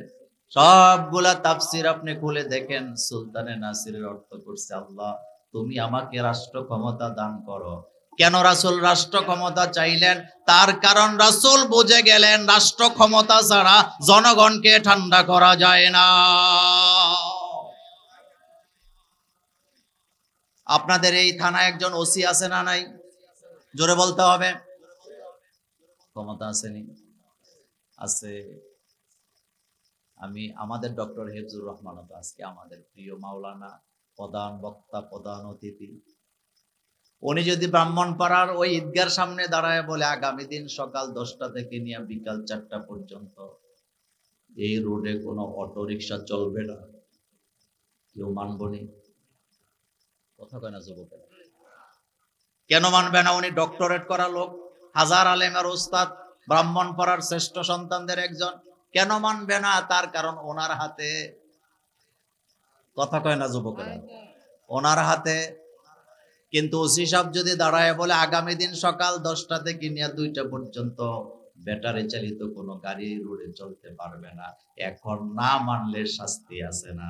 সবগুলা তাফসির আপনি খুলে দেখেন, সুলতানে নাসিরের অর্থ করছে আল্লাহ তুমি আমাকে রাষ্ট্র ক্ষমতা দান করো। কেন রাসূল রাষ্ট্র ক্ষমতা চাইলেন? তার কারণ রাসূল বুঝে গেলেন রাষ্ট্র ক্ষমতা ছাড়া জনগণকে ঠান্ডা করা যায় না। আপনাদের এই থানায় একজন ওসি আছে না নাই? জোরে বলতে হবে। ক্ষমতা আসেনি? আছে। আমাদের ডক্টর হেফজুর রহমান আজকে আমাদের প্রিয় মাওলানা, প্রধান বক্তা, প্রধান অতিথি। উনি যদি ব্রাহ্মণপাড়ার ওই ঈদগার সামনে দাঁড়ায় বলে আগামী দিন সকাল 10টা থেকে নিয়ে বিকাল 4টা পর্যন্ত এই রোডে কোনো অটো রিক্সা চলবে না, কেউ মানবনি? কথা কয় না যুবকেরা? কেন মানবে না? উনি ডক্টরেট করা লোক, হাজার আলেমের ওস্তাদ, ব্রাহ্মণপাড়ার শ্রেষ্ঠ সন্তানদের একজন। কেন মানবে না? তার কারণ ওনার হাতে, কথা কয় না যুবকেরা, ওনার হাতে। কিন্তু ওসি সাহেব যদি দাঁড়ায় বলে আগামী দিন সকাল 10টা থেকে নিয়ে 2টা পর্যন্ত ব্যাটারি চালিত কোনো গাড়ি রোডে চলতে পারবে না, এখন না মানলে শাস্তি আছে না?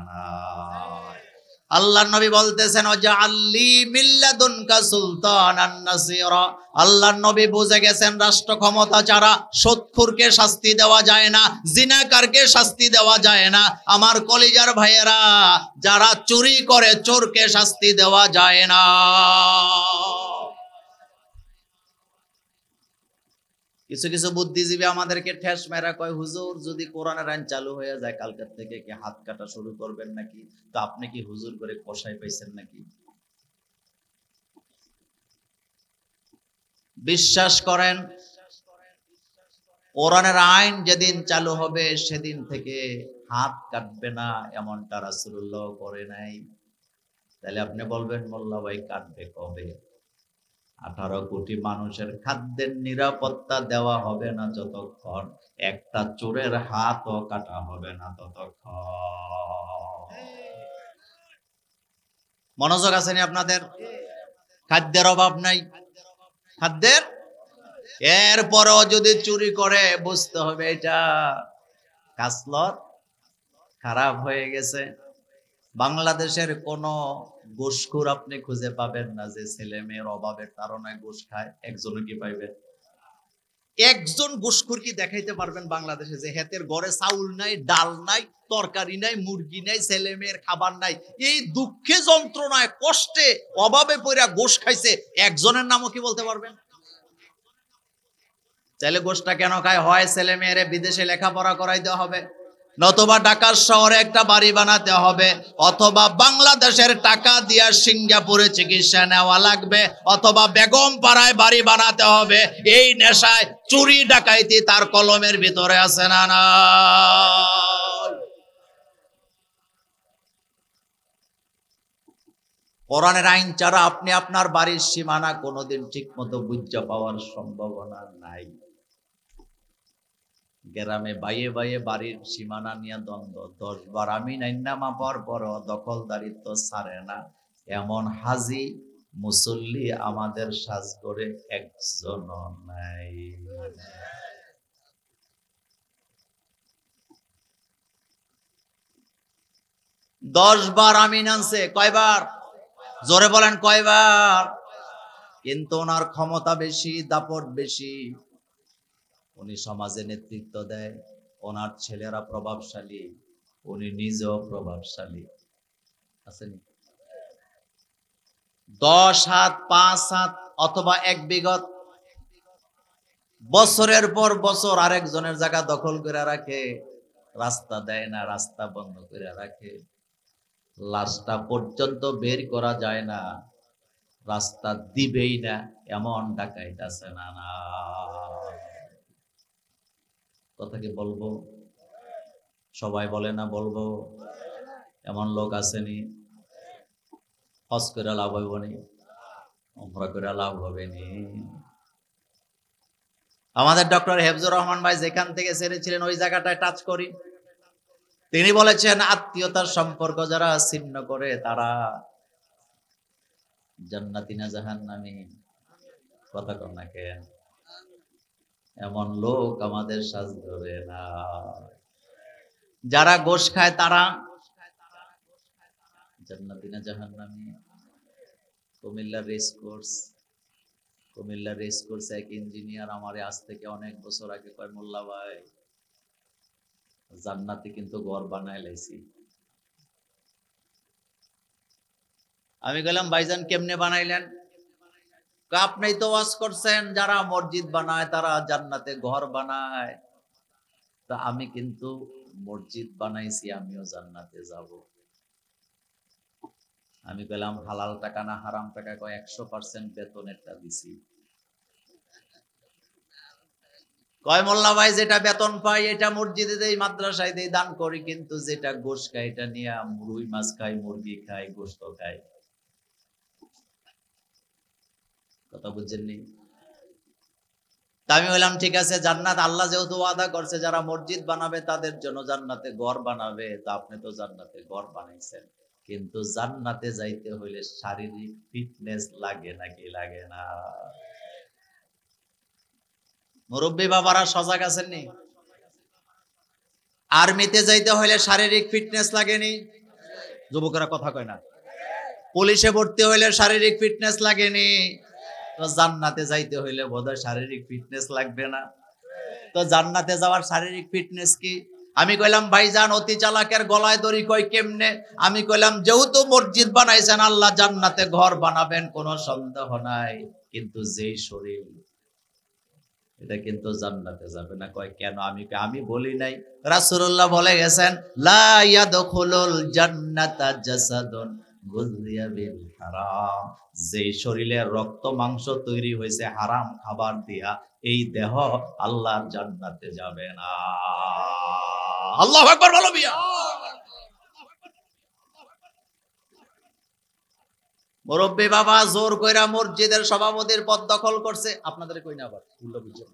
আল্লাহর নবী বলতেছেন ওয়াজআল্লি মিল্লাদুনকা সুলতানান নাসিরা। আল্লাহর নবী বুঝে গেছেন রাষ্ট্র ক্ষমতা ছাড়া সুদখোরকে শাস্তি দেওয়া যায় না, জিনাকারকে শাস্তি দেওয়া যায় না। আমার কলিজার ভাইয়েরা, যারা চুরি করে চোরকে শাস্তি দেওয়া যায় না। কিছু কিছু বুদ্ধিজীবী আমাদেরকে ঠেস মেরা কয় হুজুর যদি কোরআনের আইন চালু হয়ে যায় কালকের থেকে কি হাত কাটা শুরু করবেন নাকি? তো আপনি কি হুজুর করে কষাই পাইছেন নাকি? বিশ্বাস করেন কোরআনের আইন যেদিন চালু হবে সেদিন থেকে হাত কাটবে না এমনটা রাসূলুল্লাহ করে নাই। তাহলে আপনি বলবেন মোল্লা ভাই কাটবে কবে? 18 কোটি মানুষের খাদ্যের নিরাপত্তা দেওয়া হবে না যতক্ষণ, একটা চোরের হাতও কাটা হবে না ততক্ষণ। মনোযোগ আছে নি আপনাদের? খাদ্যের অভাব নাই, খাদ্যের। এরপরও যদি চুরি করে বুঝতে হবে এটা কাসলত খারাপ হয়ে গেছে। বাংলাদেশের কোন ঘুষখোর আপনি খুঁজে পাবেন না যে ছেলে মেয়ের অভাবের তাড়নায় ঘুষ খায়। একজনও কি পাইবেন? একজন ঘুষখোর কি দেখাইতে পারবেন বাংলাদেশে যে হেতের ঘরে চাউল নাই, ডাল নাই, তরকারি নাই, মুরগি নাই, ছেলে মেয়ের খাবার নাই, এই দুঃখে যন্ত্রণায় কষ্টে অভাবে পড়া ঘুষ খাইছে, একজনের নামও কি বলতে পারবেন? তাহলে ঘুষটা কেন খায়? হয় ছেলে মেয়েরে বিদেশে লেখাপড়া করাই দেওয়া হবে, নতুবা ঢাকার শহরে একটা বাড়ি বানাতে হবে, অথবা বাংলাদেশের টাকা দিয়া সিঙ্গাপুরে চিকিৎসা নেওয়া লাগবে, অথবা বেগম পাড়ায় বাড়ি বানাতে হবে। এই নেশায় চুরি ডাকাইতি তার কলমের ভিতরে আছে না? না, কোরআনের আইন ছাড়া আপনি আপনার বাড়ির সীমানা কোনোদিন ঠিক মতো বুঝা পাওয়ার সম্ভাবনা নাই। গ্রামে বাইয়ে বাইয়ে বাড়ির সীমানা নিয়ে দ্বন্দ্ব, 10 বার আমি নাইনা মাপার পর দখলদারিত্ব ছাড়ে না, এমন হাজি মুসল্লি আমাদের সাজ করে একজন নাই। 10 বার আমি নানছে, কয়বার? জোরে বলেন কয়বার? কিন্তু ওনার ক্ষমতা বেশি, দাপট বেশি, উনি সমাজে নেতৃত্ব দেয়, ওনার ছেলেরা প্রভাবশালী, উনি নিজেও প্রভাবশালী। আসেনি? 10 হাত, 5 হাত অথবা 1 বিঘত বছরের পর বছর আরেকজনের জায়গা দখল করে রাখে, রাস্তা দেয় না, রাস্তা বন্ধ করে রাখে, লাশটা পর্যন্ত বের করা যায় না, রাস্তা দিবেই না, এমন ডাকাইত আছে না? না, কথা কি বলবো? সবাই বলে না বলবো? এমন লোক আসেনি? হজ করে লাভ হইব নি? উমরা করে লাভ হবে নি? আমাদের ডক্টর হেফজুর রহমান ভাই যেখান থেকে ছেড়েছিলেন ওই জায়গাটায় টাচ করি। তিনি বলেছেন আত্মীয়তার সম্পর্ক যারা ছিন্ন করে তারা জান্নাতি না জাহান্নামী? কথা কম না কেন? এমন লোক আমাদের সাজ ধরে না। যারা গোশ খায় তারা জান্নাতি না জাহান্নামী? কুমিল্লা রেস কোর্স এক ইঞ্জিনিয়ার আমারে আজ থেকে অনেক বছর আগে কয়, মোল্লা ভাই জান্নাতে কিন্তু ঘর বানায় লাইছি। আমি গেলাম, ভাইজান কেমনে বানাইলেন? আপনি তো ওয়াজ করছেন যারা মসজিদ বানায় তারা জান্নাতে ঘর বানায়, তা আমি কিন্তু মসজিদ বানাইছি, আমিও জান্নাতে যাব। আমি বললাম হালাল টাকা না হারাম টাকা? কয় 100% বেতনেরটা দিছি। কয় মোল্লা ভাই যেটা বেতন পাই এটা মসজিদে দেই, মাদ্রাসায় দেই, দান করি, কিন্তু যেটা গোশ খাই এটা নিয়ে রুই মাছ খাই, মুরগি খাই, গোশত খাই। কথা বুঝছেননি? আমি বললাম ঠিক আছে, জান্নাত আল্লাহ যেহেতু ওয়াদা করছে যারা মসজিদ বানাবে তাদের জন্য জান্নাতে ঘর বানাবে, তা আপনি তো জান্নাতে ঘর বানাইছেন, কিন্তু জান্নাতে যাইতে হইলে শারীরিক ফিটনেস লাগে নাকি লাগে না? মুরব্বী বাবারা সজাগ আছেননি? আর্মিতে যাইতে হইলে শারীরিক ফিটনেস লাগেনি? যুবকরা কথা কয় না। পুলিশে ভর্তি হইলে শারীরিক ফিটনেস লাগেনি? তো জান্নাতে যাইতে হইলে বোধহয় শারীরিক ফিটনেস লাগবে না? তো জান্নাতে যাওয়ার শারীরিক ফিটনেস কি? আমি কইলাম ভাইজান অতি চালাকের গলায় দড়ি কই কেমনে? আমি কইলাম যেহেতু মসজিদ বানাইছেন আল্লাহ জান্নাতে ঘর বানাবেন, কোনো সন্দেহ নাই, কিন্তু যেই শরীর এটা কিন্তু জান্নাতে যাবে না। কয় কেন? আমি বলি নাই, রাসূলুল্লাহ বলে গেছেন লা ইয়াদখুলুল জান্নাতা জাসাদুন গুযিয়া বিল হারাম। যেই শরীরে রক্ত মাংস তৈরি হয়েছে হারাম খাবার দিয়া, এই দেহ আল্লাহর জান্নাতে যাবে না। আল্লাহু আকবার বলো মিয়া। মুরব্বী বাবা জোর কইরা মসজিদের সভাপতির পদ দখল করছে। আপনাদের কই না, আবার উল্টো বুঝছেন,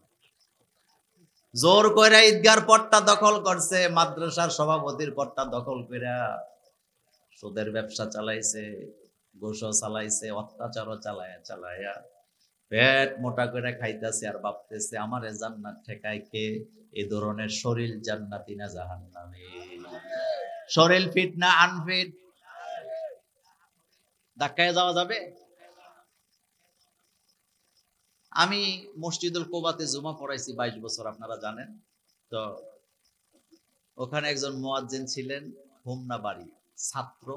জোর কইরা ঈদগার পদটা দখল করছে, মাদ্রাসার সভাপতির পদটা দখল কইরা সুদের ব্যবসা চালাইছে, ঘুষ চালাইছে, অত্যাচারও চালায়া পেট মোটা করে খাইতেছে, আর ভাবতেছে আমারে জান্নাত ঠেকায় কে? এই ধরনের শরীর জান্নাতি না জাহান্নামী? শরীর ফিট না আনফিট? ধাক্কায় যাওয়া যাবে? আমি মসজিদুল কোবাতে জুমা পড়াইছি 22 বছর, আপনারা জানেন তো। ওখানে একজন মুয়াজ্জিন ছিলেন, হোমনা বাড়ি, ছাত্র,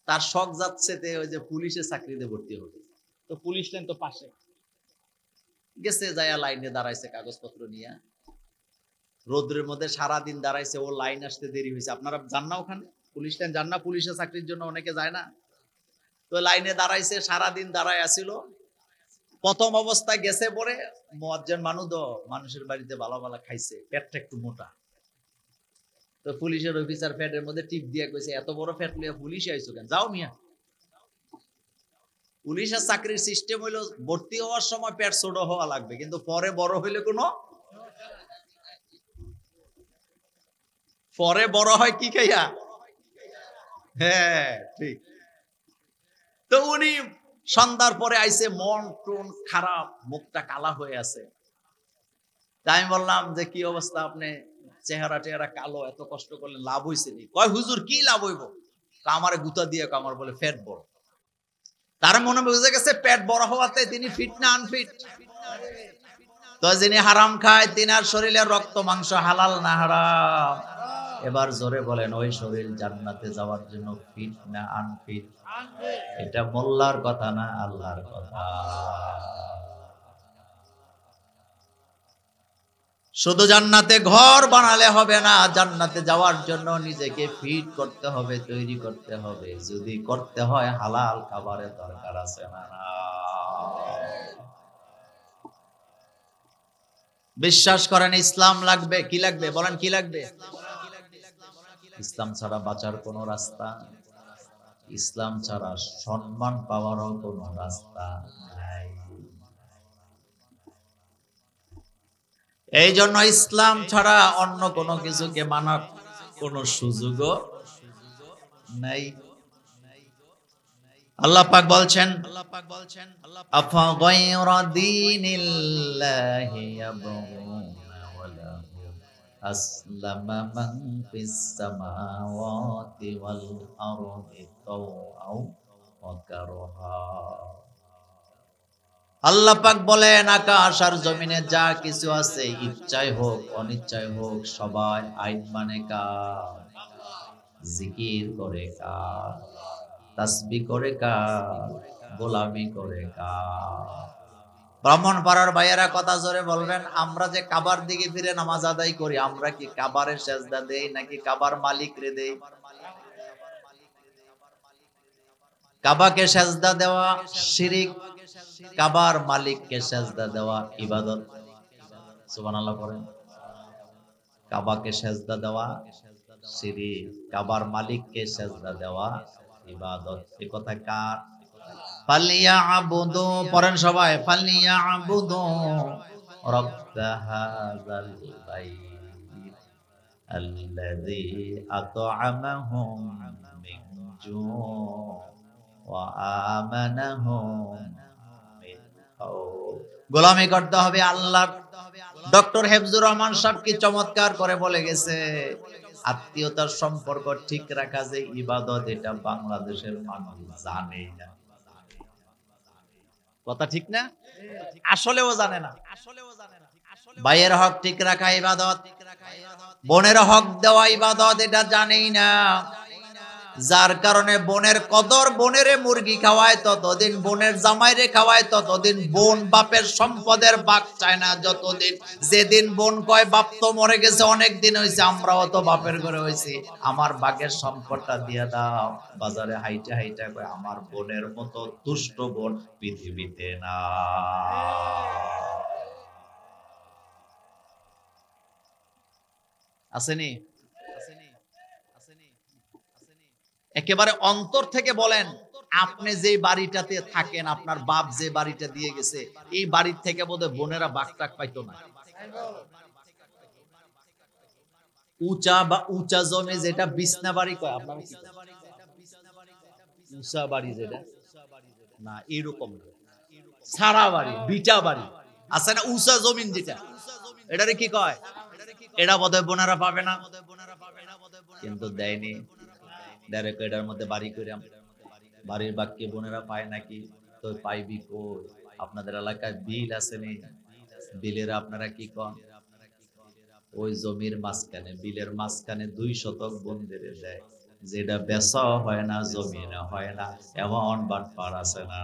তার শখ যাচ্ছে ওই যে পুলিশে চাকরিতে ভর্তি হবে। তো পুলিশ লাইন তো পাশে, গেছে যাইয়া লাইনে দাঁড়াইছে কাগজপত্র নিয়ে, রোদ্রের মধ্যে সারাদিন দাঁড়াইছে, ও লাইন আসতে দেরি হয়েছে। আপনারা যান না ওখানে? পুলিশ লাইন যান না? পুলিশের চাকরির জন্য অনেকে যায় না? তো লাইনে দাঁড়াইছে, সারাদিন দাঁড়ায় আসিল। প্রথম অবস্থায় গেছে পরে মুয়াজ্জিন মানুষের বাড়িতে ভালো ভালো খাইছে, পেটটা একটু মোটা। তো পুলিশের অফিসার পেটের মধ্যে টিপ দিয়ে কইছে এত বড় পেট লিয়া পুলিশে আইছো কেন? যাও মিয়া। পুলিশের চাকরির সিস্টেম হইলো ভর্তি হওয়ার সময় পেট ছোট হওয়া লাগবে, কিন্তু পরে বড় হইলে কোনো, পরে বড় হয় কি খাইয়া? হ্যাঁ ঠিক। তো উনি সন্ধ্যার পরে আইছে, মন টন খারাপ, মুখটা কালা হয়ে আছে। তাই আমি বললাম যে কি অবস্থা, আপনি চেহারা টেহারা কালো, এত কষ্ট করলে লাভ হয়েছে নি? কয় হুজুর কি লাভ হইব? আমারে গুতা দিয়ে আমার বলে পেট বড়। তার মনে বুঝে গেছে পেট বড় হওয়াতে তিনি ফিট না আনফিট? তো যিনি হারাম খায় তিনার শরীরে রক্ত মাংস হালাল না হারাম? এবার জোরে বলেন ওই শরীর জান্নাতে যাওয়ার জন্য ফিট না আনফিট? এটা মোল্লার কথা না আল্লাহর কথা। শুধু জান্নাতে ঘর বানালে হবে না, জান্নাতে যাওয়ার জন্য নিজেকে ফিট করতে হবে, তৈরি করতে হবে। যদি করতে হয় হালাল খাবারের দরকার আছে না? বিশ্বাস করেন ইসলাম লাগবে। কি লাগবে বলেন? কি লাগবে? ইসলাম ছাড়া বাঁচার কোনো রাস্তা, ইসলাম ছাড়া সম্মান পাওয়ারও কোনো রাস্তা নাই। এই জন্য ইসলাম ছাড়া অন্য কোনো কিছুকে মানার কোনো সুযোগও নাই। আল্লাহ পাক বলছেন আফা গায়রা দীনিল্লাহি ইয়াবগুনা ওয়া লাহু আসলামা মান ফিস সামাওয়াতি ওয়াল আরদি তাওআও ওয়া কারহা। আল্লাহ পাক বলেন আকাশ আর জমিনে যা কিছু আছে ইচ্ছায় হোক অনিচ্ছায় হোক সবাই আইন মানে কার, জিকির করে কার, তাসবিহ করে কার, গোলামি করে কার। ব্রাহ্মণ পাড়ার ভাইয়েরা কথা জোরে বলবেন, আমরা যে কাবার দিকে ফিরে নামাজ আদায় করি আমরা কি কাবারের সেজদা দেই নাকি কাবার মালিক রে দেই? কাবাকে সেজদা দেওয়া শিরিক, কাবার মালিককে সেজদা দেওয়া ইবাদত। সুবহানাল্লাহ পড়েন। কাবাকে সেজদা দেওয়া শিরিক, কাবার মালিককে সেজদা দেওয়া ইবাদত। এই কথা কার? ফালিয়াবুদু, পড়েন সবাই, ফালিয়াবুদু রাব্ব হাযাল বাইত আল্লাযী আত'আমাহুম মিন জু' ওয়া আমানাহুম মিন খাউফ। গোলামি করতে হবে আল্লাহ। ডক্টর হেফজুর রহমান সাহেব কি চমৎকার করে বলে গেছে, আত্মীয়তার সম্পর্ক ঠিক রাখা যে ইবাদত, এটা বাংলাদেশের মানুষ জানেই না। কথা ঠিক না? আসলেও জানে না। ভাইয়ের হক ঠিক রাখা ইবাদত, বোনের হক দেওয়া ইবাদত, এটা জানেই না। যার কারণে বোনের কদর, বোনেরে মুরগি খাওয়ায় ততদিন, বোনের জামাইরে খাওয়ায় ততদিন, বোন বাপের সম্পদের ভাগ চায় না যতদিন। যেদিন বোন কয় বাপ তো মরে গেছে অনেক দিন হয়েছে, আমরাও তো বাপের ঘরে হয়েছি, আমার ভাগের সম্পদটা দিয়ে দাও, বাজারে হাইটা হাইটা কয় আমার বোনের মতো দুষ্ট বোন পৃথিবীতে না। আসেনি? একেবারে অন্তর থেকে বলেন, আপনি যে বাড়িটাতে থাকেন, আপনার বাপ যে বাড়িটা দিয়ে গেছে, এই বাড়ির থেকে বোধহয় বোনেরা বাগটাক পাইতো না। উঁচা বা উঁচা জমি যেটা বিছনা বাড়ি কয়, আপনারা কি উঁচা বাড়ি যেটা না, এরকম সারা বাড়ি, বিটা বাড়ি আছে না, উঁচা জমিন যেটা, এটারে কি কয়? এটা বোধহয় বোনেরা পাবে না, কিন্তু দেয়নি। ডাইরেক্ট এটার মধ্যে বাড়ি করে বাড়ির বাক্যে বোনেরা পায় নাকি? তো পাইবি কই? আপনাদের এলাকায় বিল আছে নি? বিলের আপনারা কি কন? ওই জমির মাঝখানে, বিলের মাঝখানে 2 শতক বন্ধের দেয়, যেটা বেচা হয় না, জমিনে হয় না, এমন বাটপার আছে না?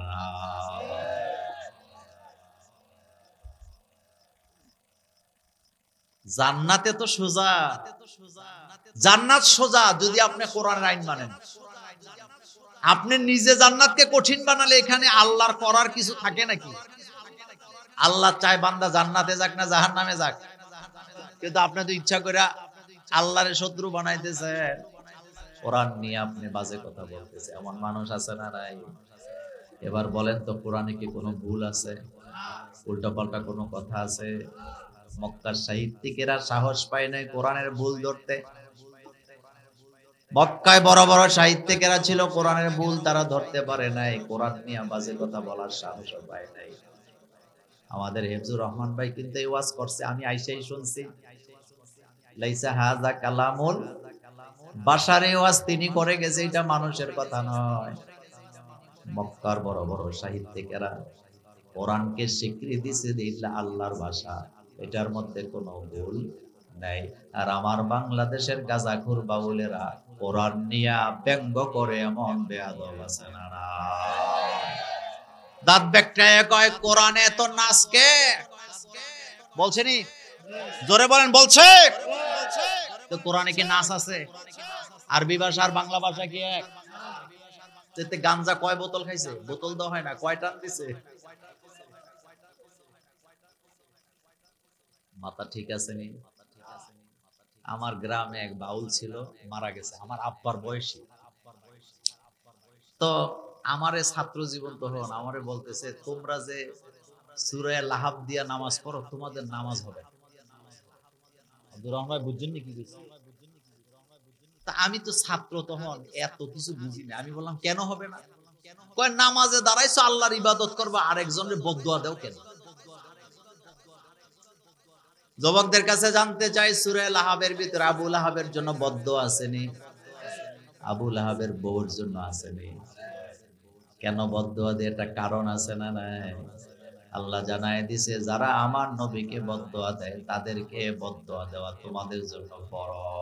জান্নাতে তো সোজা, জান্নাত সোজা যদি আপনি কোরআনের আইন মানেন। আপনি নিজে জান্নাতকে কঠিন বানালে এখানে আল্লাহর করার কিছু থাকে নাকি? আল্লাহ চায় বান্দা জান্নাতে যাক না জাহান্নামে যাক, কিন্তু আপনি তো ইচ্ছা করে আল্লাহরে শত্রু বানাইতেছেন। কোরআন নিয়ে আপনি বাজে কথা বলতেছে, এমন মানুষ আছে না নাই? এবার বলেন তো, কোরআনে কি কোনো ভুল আছে? উল্টাপাল্টা কোনো কথা আছে? মক্কার সাহিত্যিকেরা সাহস পায় নাই কোরআনের ভুল ধরতে। মক্কায় বড় বড় সাহিত্যিকেরা ছিল, কোরআনের ভুল তারা ধরতে পারে নাই, কোরআন নিয়ে বাজে কথা বলার সাহস পায় নাই। আমাদের হেফজুর রহমান ভাই কিন্তু এই ওয়াজ করছে, আমি আইসাই শুনছি। লাইসা হাযা কালামুল বাশারে, ওয়াজ তিনি করে গেছে, এটা মানুষের কথা নয়। মক্কার বড় বড় সাহিত্যিকেরা কোরআনকে স্বীকৃতি দিয়েছে যে এটা আল্লাহর ভাষা, এটার মধ্যে কোনো ভুল নাই। আর আমার বাংলাদেশের গাজাখুর বাউলেরা কোরআন নিয়ে ব্যঙ্গ করে, এমন বেয়াদব আছে না? দাঁত বেকটায় কয় কোরআনে তো নাচকে বলছেনি, জোরে বলেন বলছে তো? কোরআনে কি নাচ আছে? আরবি ভাষা আর বাংলা ভাষা কি এক? গাঞ্জা কয় বোতল খাইছে? বোতল দেওয়া হয় না, কয় টান দিছে? মাথা ঠিক আছে নি? আমার গ্রামে এক বাউল ছিল, মারা গেছে, আমার আব্বার বয়সী। তো আমারে ছাত্র জীবন তখন আমারে বলতেছে, তোমরা যে সূরা লাহাব দিয়া নামাজ পড়ো, তোমাদের নামাজ হবে। আব্দুর রহমান ভাই বুঝছেন কি বলছি? তা আমি তো ছাত্র তখন, এত কিছু বুঝি না। আমি বললাম কেন হবে না? কয় নামাজে দাঁড়াইছো আল্লাহর ইবাদত করবা, আরেকজনের বদদুয়া দাও কেন? যুবকদের কাছে জানতে চাই, সূরা লাহাবের ভিতরে আবু লাহাবের জন্য বদদুয়া আসেনি? আবু লাহাবের বউর জন্য আসেনি? কেন বদদুয়া দিয়ে? একটা কারণ আছে না নাই? আল্লাহ জানায় দিছে, যারা আমার নবীকে বদদুয়া দেয় তাদেরকে বদদুয়া দেওয়া তোমাদের জন্য ফরজ।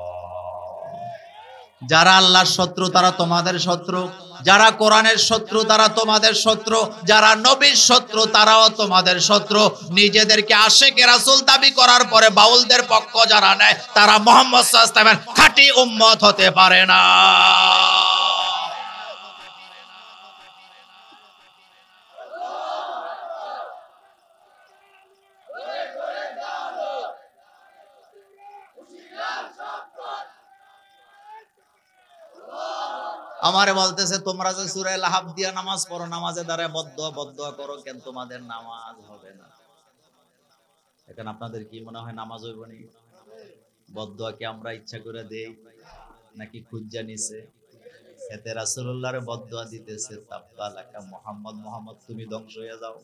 যারা আল্লাহর শত্রু তারা তোমাদের শত্রু, যারা কোরআনের শত্রু তারা তোমাদের শত্রু, যারা নবীর শত্রু তারাও তোমাদের শত্রু। নিজেদেরকে আশিকে রাসূল দাবি করার পরে বাউলদের পক্ষ যারা নেয় তারা মুহাম্মদ সাল্লাল্লাহু আলাইহি ওয়াসাল্লামের খাঁটি উম্মত হতে পারে না। আমারে বলতেছে, তোমরা যে সূরা লাহাব দিয়া নামাজ পড়ো, নামাজে দাঁড়ায় বদদুয়া করো কেন? তোমাদের নামাজ হবে না। এখন আপনাদের কি মনে হয় নামাজ হইব নি? বদদুয়া কি আমরা ইচ্ছা করে দেই নাকি খুঁজা নিছে? এতে রাসূলুল্লাহর বদদুয়া দিতেছে, তাব্বালাকা মুহাম্মদ, মুহাম্মদ তুমি ধ্বংস হয়ে যাও।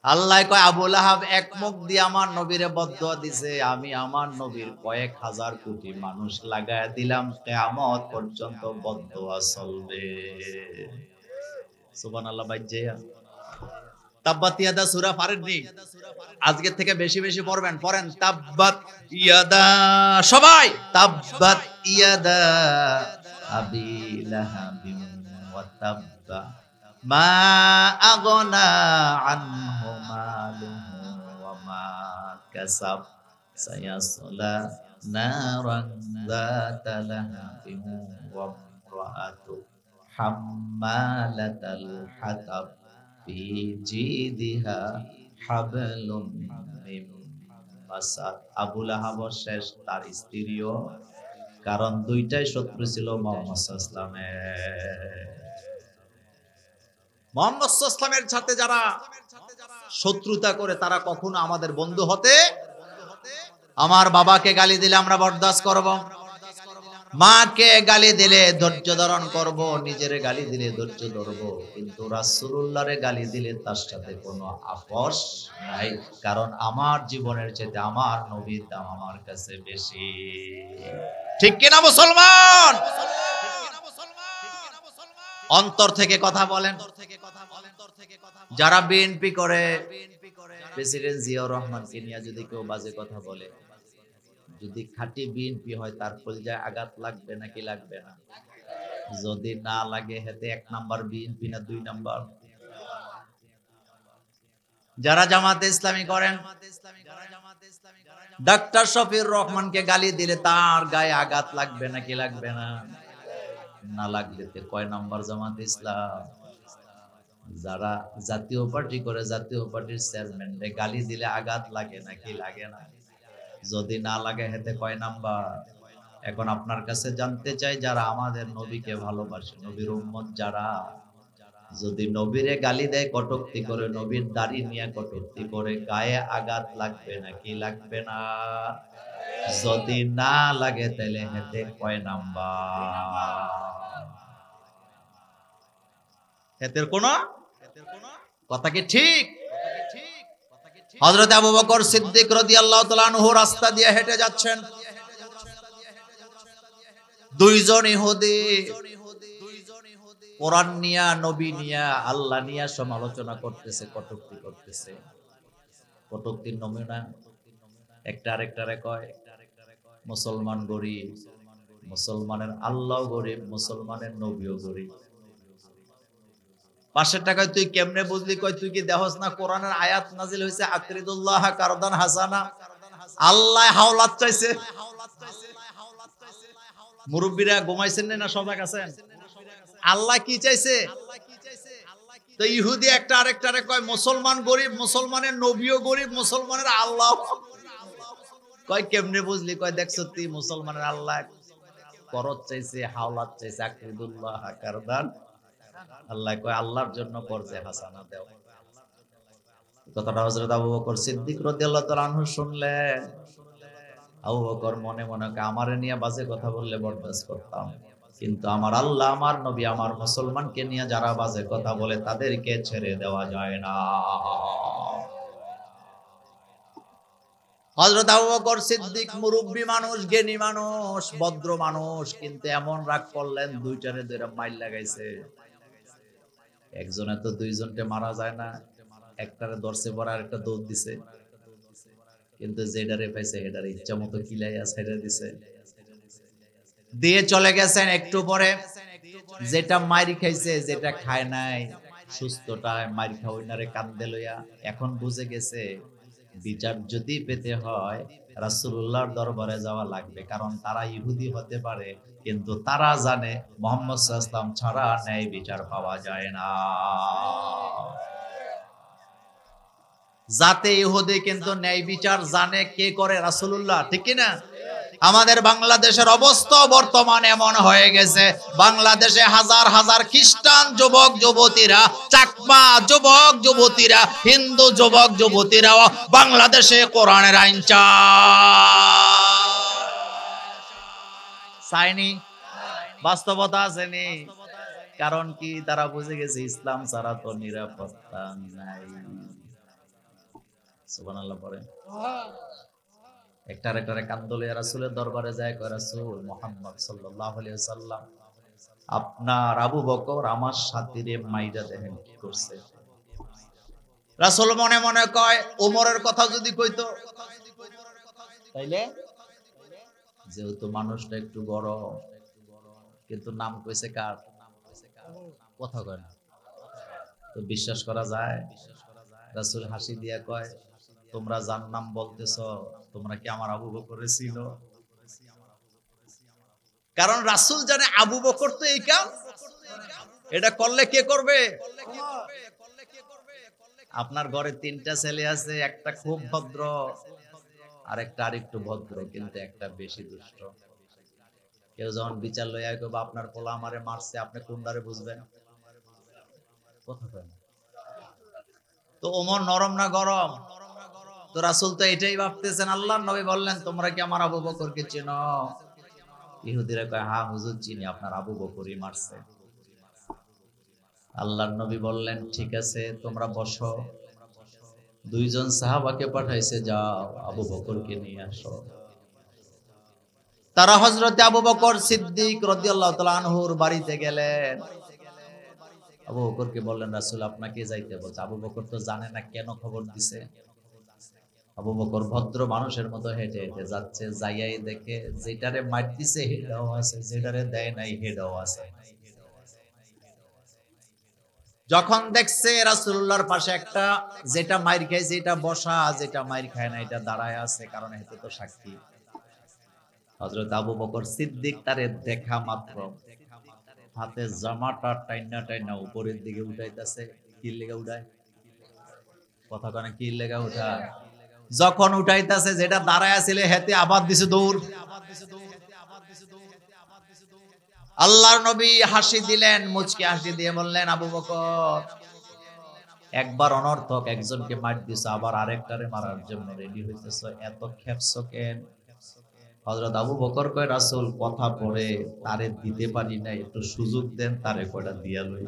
আল্লাহ কয় আবু লাহাব এক মুখ দিয়ে আমার নবীরে বদদুয়া দিছে, আমি আমার নবীর কয়েক হাজার কোটি মানুষ লাগায়া দিলাম, কিয়ামত পর্যন্ত বদদুয়া চলবে। সুবহানাল্লাহ। বাইজিয়া তাব্বাত ইয়াদা সূরা পারেননি? আজকে থেকে বেশি বেশি পড়বেন, পড়েন তাব্বাত ইয়াদা, সবাই তাব্বাত ইয়াদা আবি লাহাবিন ওয়া তাব্বা মা আগনা আনহু মালুহু ওয়া মা কাসাব সায়াসলা নারান যাতা লাহাবিন ওয়া ইমরাআতু হাম্মালাতাল হাতাব ফি জিদিহা হাবলুম মিন মাসাদ। আবু লাহাব শেষ, তার স্ত্রীও, কারণ দুইটাই শত্রু ছিল মুহাম্মদ সাল্লাল্লাহু আলাইহি ওয়াসাল্লামের। মুহাম্মদ সাল্লাল্লাহু আলাইহি ওয়াসাল্লামের সাথে যারা শত্রুতা করে তারা কখনো আমাদের বন্ধু হতে। আমার বাবাকে গালি দিলে আমরা বরদাস্ত করব, মাকে গালি দিলে ধৈর্য ধারণ করব, নিজেরে গালি দিলে ধৈর্য ধরব, কিন্তু রাসূলুল্লাহরে গালি দিলে তার সাথে কোনো আপোষ নাই, কারণ আমার জীবনের চেয়ে আমার নবীর দাম আমার কাছে বেশি। ঠিক কিনা মুসলমান? অন্তর থেকে কথা বলেন। যারা বিএনপি করে, প্রেসিডেন্ট জিয়াউর রহমানকে নিয়ে যদি কেউ বাজে কথা বলে, যদি খাঁটি বিএনপি হয় তার কলিজায় আঘাত লাগবে নাকি লাগবে না? যদি না লাগে হেতে 1 নাম্বার বিএনপি না 2 নাম্বার? যারা জামাতে ইসলামী করেন, ডাক্তার শফিউর রহমানকে গালি দিলে তার গায়ে আঘাত লাগবে নাকি লাগবে না? না লাগলে কয় নাম্বার জামাতে ইসলাম? যারা জাতীয় পার্টি করে, জাতীয় পার্টির চেয়ারম্যানরে গালি দিলে আঘাত লাগে নাকি লাগে না? যদি না লাগে হেতে কয় নাম্বার? এখন আপনার কাছে জানতে চাই, যারা আমাদের নবীকে ভালোবাসে, নবীর উম্মত যারা, যদি নবীরে গালি দেয়, কটূক্তি করে, নবীর দাড়ি নিয়ে কটূক্তি করে, গায়ে আঘাত লাগবে নাকি লাগবে না? যদি না লাগে তাহলে হেতে কয় নাম্বার? হেতের কোন কথা কি ঠিক? হযরত আবু বকর সিদ্দিক রাদিয়াল্লাহু তাআলা আনহু রাস্তা দিয়ে হেঁটে যাচ্ছেন, দুইজন ইহুদি কোরআন নিয়া, নবী নিয়া, আল্লাহ নিয়া সমালোচনা করতেছে, কটূক্তি করতেছে। কটূক্তির নমুনা একটা আরেকটারে কয় মুসলমান গরিব, মুসলমানের আল্লাহ গরিব, মুসলমানের নবীও গরিব। পাশের টাকায় তুই কেমনে বুঝলি? কয় তুই কি দেখস না কোরআনের আয়াত নাজিল হয়েছে, আকরিদুল্লাহ কারদান হাসানা, আল্লাহ হাওলাত চাইছে। মুরব্বীরা ঘুমাইছেন না সজাগ আছেন? আল্লাহ কি চাইছে? তো ইহুদি একটা আরেকটারে কয় মুসলমান গরিব, মুসলমানের নবীও গরিব, মুসলমানের আল্লাহ। কয় কেমনে বুঝলি? কয় দেখছো তুই মুসলমানের আল্লাহ করত চাইছে, হাওলাত চাইছে, আকরিদুল্লাহ কারদান। আল্লাহ কয় আল্লাহর জন্য করজে হাসানা দাও। কথাটা হযরত আবু বকর সিদ্দিক রাদিয়াল্লাহু তাআলা আনহু শুনলেন। আবু বকর মনে মনে আমারে নিয়ে বাজে কথা বললে বরদাস্ত করতাম, কিন্তু আমার আল্লাহ, আমার নবী, আমার মুসলমানকে নিয়ে যারা বাজে কথা বলে তাদেরকে ছেড়ে দেওয়া যায় না। হযরত আবু বকর সিদ্দিক মুরব্বী মানুষ, জ্ঞানী মানুষ, ভদ্র মানুষ, কিন্তু এমন রাগ করলেন দুইটারে দুইটা মাইল লাগাইছে। একজনে তো দুইজনকে মারা যায় না, একটারে ধরছে পরে আরেকটা দৌড় দিছে, কিন্তু যেটারে পাইছে হেডারে ইচ্ছা মতো কিলাইয়া ছেড়ে দিছে, দিয়ে চলে গেছেন। একটু পরে যেটা মাইরি খাইছে, যেটা খায় নাই, সুস্থটা মাইর খাওয়ারে কান্দে লইয়া এখন বুঝে গেছে বিচার যদি পেতে হয় রাসূলুল্লাহর দরবারে যাওয়া লাগবে, কারণ তারা ইহুদি হতে পারে কিন্তু তারা জানে মুহাম্মদ সাল্লাল্লাহু আলাইহি ওয়াসাল্লাম ছাড়া ন্যায় বিচার পাওয়া যায় না। জাতে ইহুদি কিন্তু ন্যায় বিচার জানে কে করে? রাসূলুল্লাহ, ঠিক কি না? আমাদের বাংলাদেশের অবস্থা বর্তমানে এমন হয়ে গেছে, বাংলাদেশে হাজার হাজার খ্রিস্টান যুবক যুবতীরা, চাকমা যুবক যুবতীরা, হিন্দু যুবক যুবতীরা বাংলাদেশে কোরআনের আইন চায়নি। বাস্তবতা আসেনি। কারণ কি? তারা বুঝে গেছে ইসলাম ছাড়া তো নিরাপত্তা নাই। সুবহানাল্লাহ পড়ে। একটারে একটারে কান্দলে রাসূলের দরবারে যায়, কয় রাসূল মুহাম্মদ সাল্লাল্লাহু আলাইহি ওয়াসাল্লাম, আপনার আবু বকর আমার সাথীরে মাইরা দেখেন কি করছে। রাসূল মনে মনে কয় ওমরের কথা যদি কইতো তাইলে, যেহেতু মানুষটা একটু বড়, কিন্তু নাম কইছে কার? কথা কয় না তো বিশ্বাস করা যায়? রাসূল হাসি দিয়া কয়, তোমরা যার নাম বলতেছ তোমরা কি আমার আবু বকরের ছিল? কারণ রাসূল জানে আবু বকর তো এই কাম, এটা করলে কে করবে? আপনার ঘরে তিনটা ছেলে আছে, একটা খুব ভদ্র, আর একটা আরেকটু ভদ্র, কিন্তু একটা বেশি দুষ্ট। কেউ যখন বিচার লইয়া কইবা আপনার পোলা আমারে মারছে, আপনি কোনটারে বুঝবেন? কথা কয় না। তো ওমর নরম না গরম? তো রাসূল তো এটাই ভাবতেছেন। আল্লাহর নবী বললেন, তোমরা কি আমার আবু বকরকে চেনো? ইহুদিরা কয়, হ্যাঁ হুজুর চিনি, আপনার আবু বকরই মারছে। আল্লাহর নবী বললেন, ঠিক আছে তোমরা বসো। দুইজন সাহাবাকে পাঠাইছে, যাও আবু বকরকে নিয়ে আসো। তারা হযরত আবু বকর সিদ্দিক রাদিয়াল্লাহু তাআলা আনহুর বাড়িতে গেলেন। আবু বকরকে বললেন, রাসূল আপনাকে যাইতে বলছে। আবু বকর তো জানে না কেন খবর দিছে। আবু বকর ভদ্র মানুষের মতো হেঁটে হেঁটে যাচ্ছে, যাইয়াই দেখে যেটারে মার দিছে হেডাও আছে, যেটারে দেয় নাই হেডাও আছে। যখন দেখছে রাসূলুল্লাহর পাশে একটা, যেটা মাইর খাইছে এটা বসা, যেটা মাইর খায় না এটা দাঁড়ায় আছে, কারণ এতে তো সাক্ষী। হযরত আবু বকর সিদ্দিক তারে দেখা মাত্র হাতে জামাটা টাইনা টাইনা উপরের দিকে উঠাইতেছে। কি লেগে উঠায়? কথা কয় না, কি লেগে উঠায়? যখন উঠাইতেছে যেটা দাঁড়ায় ছিল হেতে আবার দিছে দৌড়। আল্লাহর নবী হাসি দিলেন, মুচকি হাসি দিয়ে বললেন, আবু বকর একবার অনর্থক একজনকে মার দিছো, আবার আরেকটারে মারার জন্য রেডি হইতেছো, এত খেপছো কেন? হযরত আবু বকর কয়, রাসূল কথা পড়ে তারে দিতে পারি না, একটু সুযোগ দেন, তারে কয়টা দিয়া লই।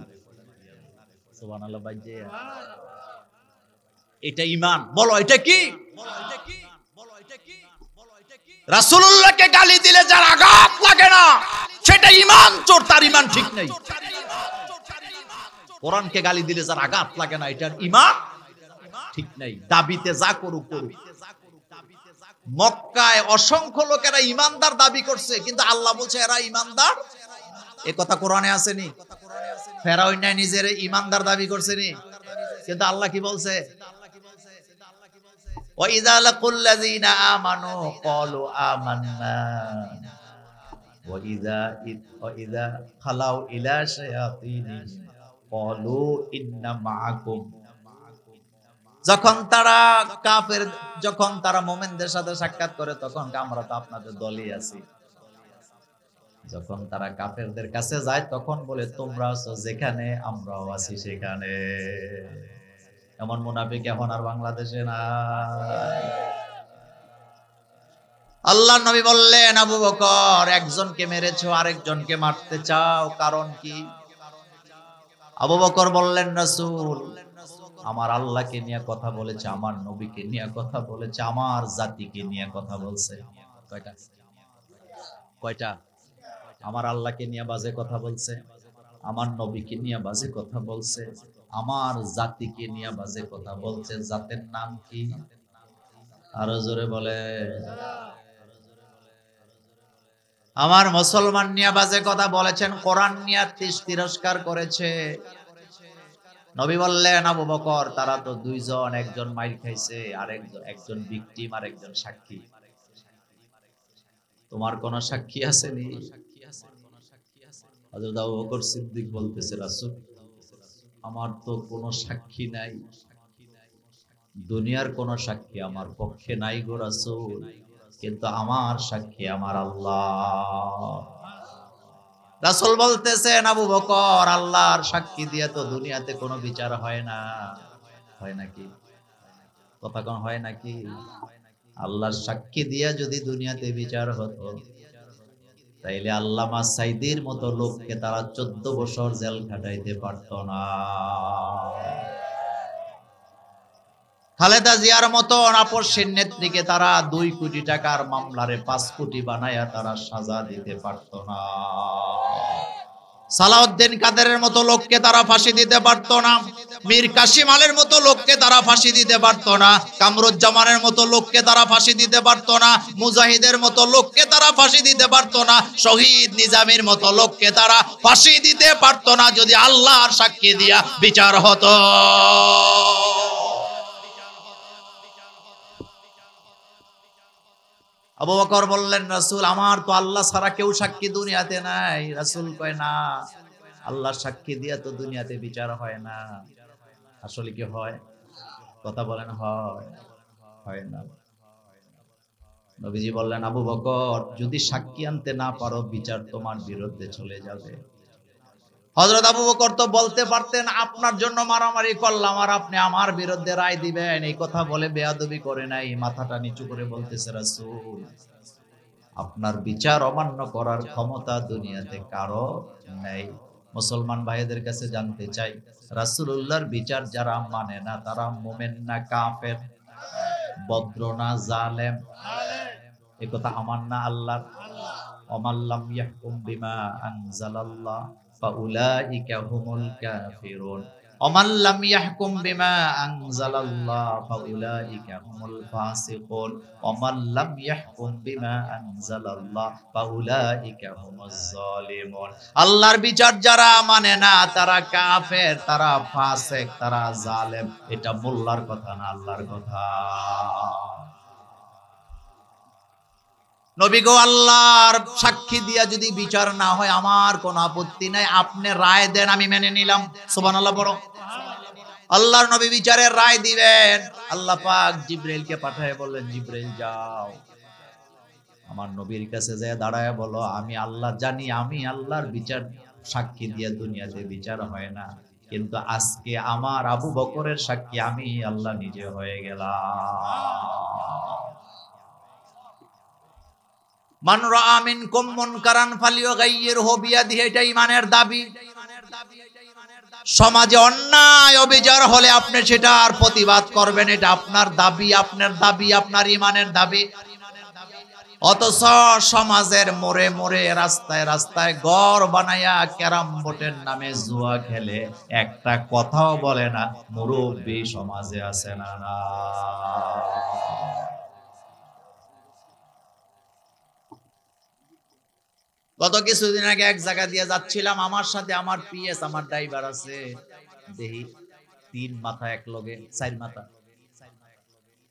সুবহানাল্লাহ। বাইজে এটা ঈমান। বলো এটা কি? রাসূলুল্লাহকে গালি দিলে যার আঘাত লাগে না সেটা ঈমান চোর, তার ঈমান ঠিক নেই। কোরআনকে গালি দিলে যার আঘাত লাগে না এটার ঈমান ঠিক নেই। দাবিতে যা করুক করুক। মক্কায় অসংখ্য লোকেরা ঈমানদার দাবি করছে, কিন্তু আল্লাহ বলছে এরা ঈমানদার। এ কথা কোরআনে আসেনি? ফেরাউন নিজের ঈমানদার দাবি করছেনি, কিন্তু আল্লাহ কি বলছে? وَإِذَا لَقُوا الَّذِينَ آمَنُوا قَالُوا آمَنَّا وَإِذَا خَلَوْا إِلَى شَيَاطِينِهِمْ قَالُوا إِنَّا مَعَكُمْ। যখন তারা মুমিনদের সাথে সাক্ষাৎ করে তখন আমরা তো আপনাদের দলই আছি। যখন তারা কাফেরদের কাছে যায় তখন বলে তোমরা আছো যেখানে আমরাও আছি সেখানে। এমন মুনাফিক এখন আর বাংলাদেশে নাই। আল্লাহর নবী বললেন, আবু বকর, একজনকে মেরেছো আরেকজনকে মারতে চাও, কারণ কি? আবু বকর বললেন, রাসূল, আমার আল্লাহকে নিয়ে কথা বলেছে, আমার নবীকে নিয়ে কথা বলেছে, আমার জাতিকে নিয়ে কথা বলছে। কয়টা? কয়টা? আমার আল্লাহকে নিয়ে বাজে কথা বলছে, আমার নবীকে নিয়ে বাজে কথা বলছে, আমার জাতিকে নিয়ে বাজে কথা বলছে। জাতের নাম কি? আরো জোরে বলে। আমার মুসলমান নিয়ে বাজে কথা বলেছেন, কোরআন নিয়ে তিরস্কার করেছে। নবী বললেন, আবু বকর, তারা তো দুইজন, একজন মাইর খাইছে আর একজন ভিকটিম আর একজন সাক্ষী। তোমার কোন সাক্ষী আসেনি? হযরত আবু বকর সিদ্দিক বলতেছে, রাসূল, আমার তো কোনো সাক্ষী নাই, দুনিয়ার কোন সাক্ষী আমার পক্ষে নাই গো রাসূল, কিন্তু আমার সাক্ষী আমার আল্লাহ। রাসূল বলতেছেন, আবু বকর, আল্লাহর সাক্ষী দিয়ে তো দুনিয়াতে কোনো বিচার হয় না। হয় নাকি? কথা কোন হয় নাকি? আল্লাহর সাক্ষী দিয়া যদি দুনিয়াতে বিচার হতো, তাইলে আল্লামা সাইদির মতো লোককে তারা 14 বছর জেল খাটাইতে পারত না। খালেদা জিয়ার মতো আপসের নেত্রীকে তারা 2 কোটি টাকার মামলারে 5 কোটি বানায়া তারা সাজা দিতে পারত না। সালাউদ্দিন কাদেরের মতো লোককে তারা ফাঁসি দিতে পারত না। মীর কাসিম আলীর মতো লোককে তারা ফাঁসি দিতে পারত না। কামরুজ্জামানের মতো লোককে তারা ফাঁসি দিতে পারত না। মুজাহিদের মতো লোককে তারা ফাঁসি দিতে পারত না। শহীদ নিজামীর মতো লোককে তারা ফাঁসি দিতে পারত না যদি আল্লাহর সাক্ষী দিয়া বিচার হতো। আবু বকর বললেন, রাসূল, আমার তো আল্লাহ ছাড়া কেউ সাক্ষী দুনিয়াতে নাই। রাসূল কয়, না, আল্লাহর সাক্ষী দিয়া তো দুনিয়াতে বিচার হয় না। আসলে কি হয়? কথা বলেন, হয়? হয় না। নবীজি বললেন, আবু বকর, যদি সাক্ষী আনতে না পারো, বিচার তোমার বিরুদ্ধে চলে যাবে। হযরত আবু বকর তো বলতে পারতেন, আপনার জন্য মারামারি করলাম আর আপনি আমার বিরুদ্ধে রায় দিবেন। এই কথা বলে বেয়াদবি করে নাই, মাথাটা নিচু করে বলতেছে, রাসূল, আপনার বিচার অমান্য করার ক্ষমতা দুনিয়াতে কারো নেই। মুসলমান ভাইদের কাছে জানতে চাই, রাসূলুল্লাহর বিচার যারা মানে না, তারা মুমিন না কাফের? বদ্র না জালেম? এই কথা আমার না আল্লাহর। ওমাল্লাম ইয়াহকুম বিমা আনজালাল্লাহ ফাউলাইকা হুমুল কাফিরুন ওমাল্লাম ইয়াহকুম বিমা আনজালাল্লাহ ফাউলাইকা হুমুল ফাসিকুন ওমাল্লাম ইয়াহকুম বিমা আনজালাল্লাহ ফাউলাইকা হুমুজ জালিমুন। আল্লাহর বিচার যারা মানে না, তারা কাফের, তারা ফাসিক, তারা জালেম। এটা মোল্লার কথা না, আল্লাহর কথা। নবী গো, আল্লাহর সাক্ষী দিয়া যদি বিচার না হয়, আমার কোনো আপত্তি নাই, আপনি রায় দেন, আমি মেনে নিলাম। সুবহানাল্লাহ বলো। আল্লাহর নবী বিচারের রায় দিবেন। আল্লাহ পাক জিবরাইলকে পাঠায় বললেন, জিবরাইল, যাও আমার নবীর কাছে যায় দাঁড়ায় বলো, আমি আল্লাহ জানি, আমি আল্লাহর বিচার সাক্ষী দিয়া দুনিয়াতে বিচার হয় না, কিন্তু আজকে আমার আবু বকরের সাক্ষী আমি আল্লাহ নিজে হয়ে গেলাম। মান রাআ মিনকুম মুনকারান ফালিয়ুগাইয়িরহু বিয়াদিহি, এটা ঈমানের দাবি। সমাজে অন্যায় অবিচার হলে আপনি সেটার প্রতিবাদ করবেন, এটা আপনার দাবি, আপনার দাবি, আপনার ঈমানের দাবি। অথচ সমাজের মোড়ে মোড়ে, রাস্তায় রাস্তায় ঘর বানায়া ক্যারাম বোর্ডের নামে জুয়া খেলে, একটা কথাও বলে না। মুরব্বী সমাজে আছে না? না। গত কিছুদিন আগে এক জায়গা দিয়ে যাচ্ছিলাম, আমার সাথে আমার পিএস, আমার ড্রাইভার আছে। দেখি 3 মাথা এক লগে, 4 মাথা।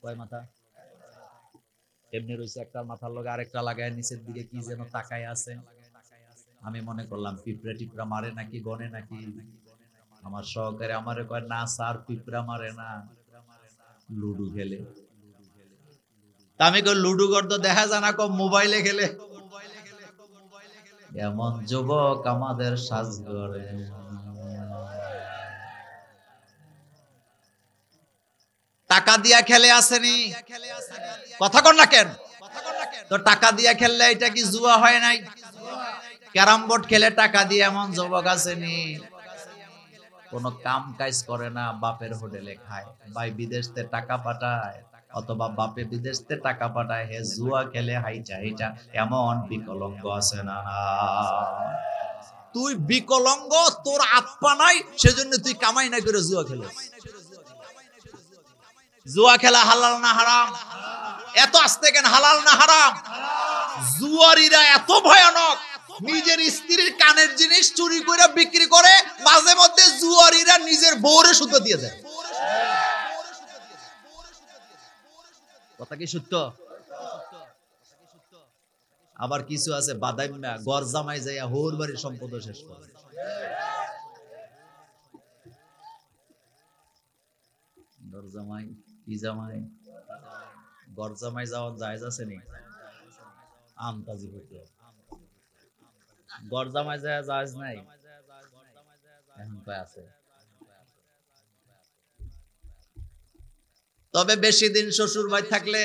কয় মাথা? এমনি রয়েছে, একটা মাথার লগে আরেকটা লাগায় নিচের দিকে কি যেন তাকায় আছে। আমি মনে করলাম পিঁপড়া টিপড়া মারে নাকি, গনে নাকি। আমার সহকারে আমারে কয়, না স্যার, পিঁপড়া মারে না, লুডু খেলে। তা আমি কই, লুডু গর্দ দেখা যায় না, মোবাইলে খেলে। এমন যুবক আমাদের সাজঘরে। টাকা দিয়া খেলে আসেনি, কথা কন না কেন? তো টাকা দিয়ে খেললে এটা কি জুয়া হয় নাই? ক্যারাম বোর্ড খেলে টাকা দিয়ে এমন যুবক আসেনি কোন কাম কাজ করে না, বাপের হোটেলে খায়, ভাই বিদেশ থেকে টাকা পাঠায় অথবা বাপে বিদেশ থেকে টাকা পাঠায়, হে জুয়া খেলে হাইটা হাইটা, এমন বিকলঙ্গ আছে না? তুই বিকলঙ্গ, তোর আত্মা নাই, সেজন্য তুই কামাই না করে জুয়া খেলে। জুয়া খেলা হালাল না হারাম? এত আসতে কেন হালাল না হারাম? জুয়ারিরা এত ভয়ানক, নিজের স্ত্রীর কানের জিনিস চুরি করে বিক্রি করে, মাঝে মধ্যে জুয়ারিরা নিজের বউরে সুতো দিয়ে দেয়। কথা কি সত্য? আবার কিছু আছে বাদাইম্যা, গড় জামাই যাইয়া হোর বাড়ির সম্পদ শেষ করে। গড় জামাই কি জামাই? গড় জামাই যাওয়া জায়েজ আছে নি? আমতাজি হইতে গড় জামাই যায় জায়েজ নাই? এখন কয় আছে। তবে বেশি দিন শ্বশুর বাড়ি থাকলে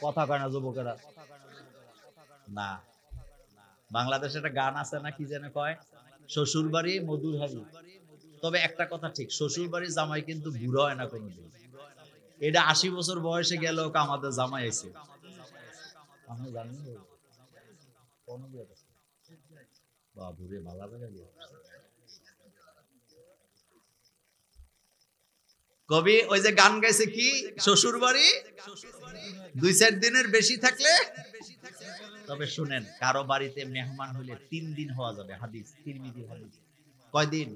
কথা কয় না যুবকেরা। না, বাংলাদেশে একটা গান আছে না, কি যেন কয়, শ্বশুর বাড়ি মধুর হাড়ি। তবে একটা কথা ঠিক, শ্বশুর বাড়ির জামাই কিন্তু বুড়ো হয় না কোনোদিন। এটা 80 বছর বয়সে গেলেও আমাদের জামাই আছে। আমি জানি বাবুরে ভালো লাগে। কবি ওই যে গান গাইছে কি, শ্বশুর বাড়ি 2-4 দিনের বেশি থাকলে। তবে শুনেন, কারো বাড়িতে মেহমান হইলে 3 দিন হওয়া যাবে, হাদিস তিরমিজির হাদিস। কয়দিন?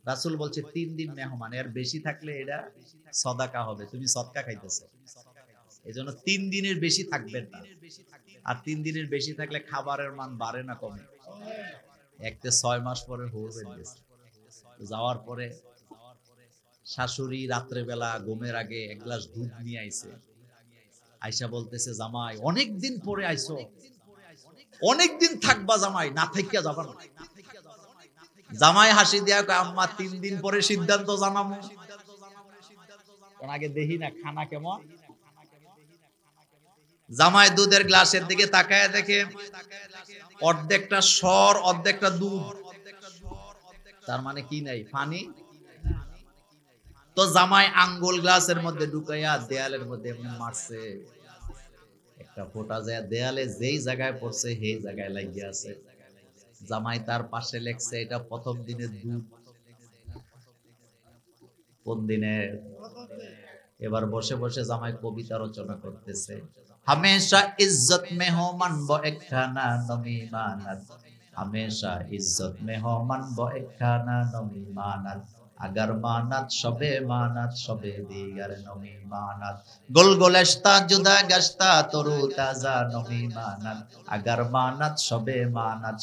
রাসূল বলছে 3 দিন মেহমান, এর বেশি থাকলে এটা সদাকা হবে, তুমি সদকা খাইতেছো। এজন্য 3 দিনের বেশি থাকবেন না। আর 3 দিনের বেশি থাকলে খাবারের মান বাড়ে না কমে? একটা 6 মাস পরে হোর হয়ে গেছে। যাওয়ার পরে শাশুড়ি রাত্রে বেলা ঘুমের আগে 1 গ্লাস দুধ নিয়ে আইছে। আয়সা বলতেছে, জামাই অনেক দিন পরে আইছো, অনেক দিন থাকবা জামাই, না থাইকা যাবা না। জামাই হাসি দিয়া কয়, আম্মা 3 দিন পরে সিদ্ধান্ত জানামু। আগে দেখি না খানা কেমন। জামাই দুধের গ্লাসের দিকে তাকায় দেখে অর্ধেকটা সর অর্ধেকটা দুধ, তার মানে কি নাই, পানি। তো জামাই আঙ্গুল গ্লাসের মধ্যে ঢুকাইয়া দেয়ালের মধ্যে এমনি মারছে, একটা ফোঁটা যায় দেয়ালে যেই জায়গায় পড়ছে সেই জায়গায় লাগিয়ে আছে। জামাই তার পাশে লেখছে, এটা প্রথম দিনের দুধ। কোন দিনে? এবার বসে বসে জামাই কবিতা রচনা করতেছে, हमेशा इज्जत में हो मन वो एक खाना नमी मानत, हमेशा इज्जत में हो मन वो एक खाना नमी मानत, अगर मानत शबे दीगर नमी मानत, गुलगुलश्ता जुदा गश्ता तरू ताजा नमी मानत, अगर मानत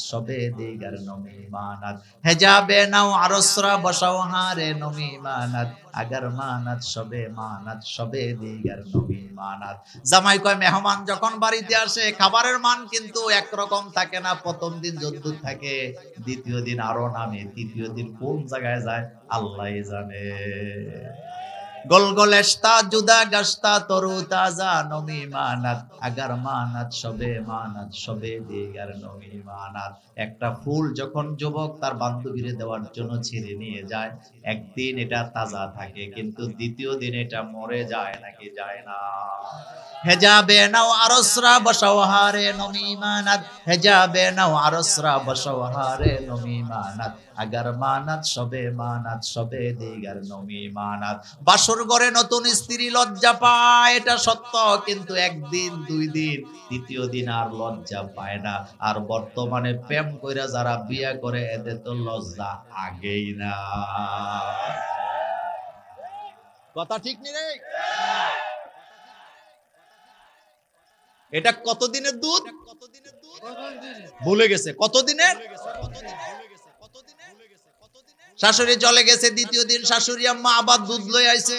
शबे दीगर नमी मानत, हिजाबे नौ अरसरा बसाओ हारे नमी मानत, अगर मानत शबे दीगर नमी मानत। জামাই কয়, মেহমান যখন বাড়িতে আসে খাবারের মান কিন্তু একরকম থাকে না। প্রথম দিন যদ্দূর থাকে, দ্বিতীয় দিন আরো নামে, তৃতীয় দিন কোন জায়গায় যায় আল্লাহই জানে। গলগলেস্তা জুদা গাস্তা তরু তাজা নমি মানাত, আগার মানাত সবে দিগার নমি মানাত। একটা ফুল যখন যুবক তার বান্ধবীরে দেওয়ার জন্য ছিঁড়ে নিয়ে যায়, একদিন এটা তাজা থাকে, কিন্তু দ্বিতীয় দিন এটা মরে যায় নাকি যায় না? হেজাবে নাও আরসরা বসাও হারে নমি মানাত, হেজাবে নাও আরসরা বসাও হারে নমি মানাত, আগার মানাত সবে দিগার নমি মানাত। বাসর ঘরে নতুন স্ত্রী লজ্জা পায়, এটা সত্য, কিন্তু একদিন 2 দিন, তৃতীয় দিন আর লজ্জা পায় না। আর বর্তমানে প্রেম কইরা যারা বিয়ে করে এদের তো লজ্জা আগেই না। কথা ঠিক নি রে? এটা কতদিনের দুধ ভুলে গেছে? কতদিনের? শাশুড়ি চলে গেছে, দ্বিতীয় দিন শাশুড়ি আম্মা আবার দুধ লই আইছে।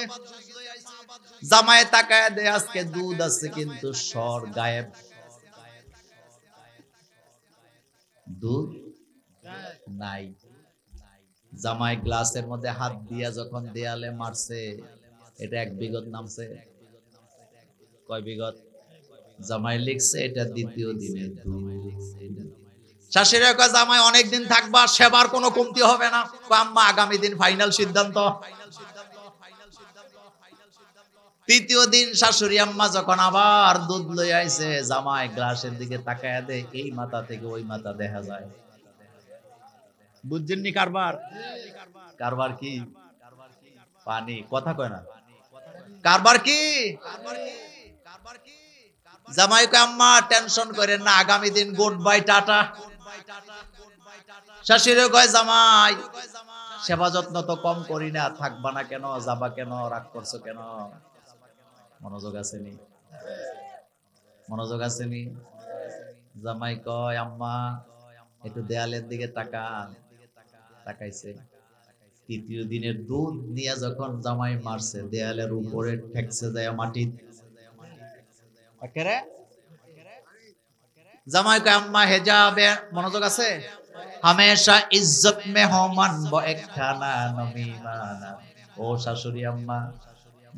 জামাই তাকায় দেয়, আজকে দুধ আছে কিন্তু সর গায়েব, দুধ নাই। জামাই গ্লাসের মধ্যে হাত দিয়া যখন দেয়ালে মারছে, এটা 1 বিঘত নামছে। কয় বিঘত? জামাই লিখছে এটা দ্বিতীয় দিনের দুধ। শাশুড়ি কয় জামাই অনেকদিন থাকবা, সেবার কোনো কমতি হবে না। আম্মা আগামী দিন ফাইনাল সিদ্ধান্ত। তৃতীয় দিন শাশুড়ি আম্মা যখন আবার দুধ লই আইছে, জামাই গ্লাসের দিকে তাকায় দেয়, এই মাথা থেকে ওই মাথা দেখা যায়। বুঝছেননি কারবার? কারবার কি? পানি। কথা কয় না। কারবার কি? জামাই কয় আম্মা টেনশন করেন না, আগামী দিন গুড বাই টাটা। শাশুড়ি কয় জামাই সেবা যত্ন তো কম করি না, থাকবা না কেন, যাবা কেন, রাগ করছো কেন? মনোযোগ আসেনি? মনোযোগ আসেনি? জামাই কয় আম্মা একটু দেয়ালের দিকে তাকান। তাকাইছে। তৃতীয় দিনের দুধ নিয়ে যখন জামাই মারছে, দেয়ালের উপরে ঠেকছে যায় মাটি। জামাই কয় আম্মা হেজাবে, মনোযোগ আছে? হামেশা ইজ্জত মে হো মানব একখানা নমিমানা। ও শাশুড়ি আম্মা,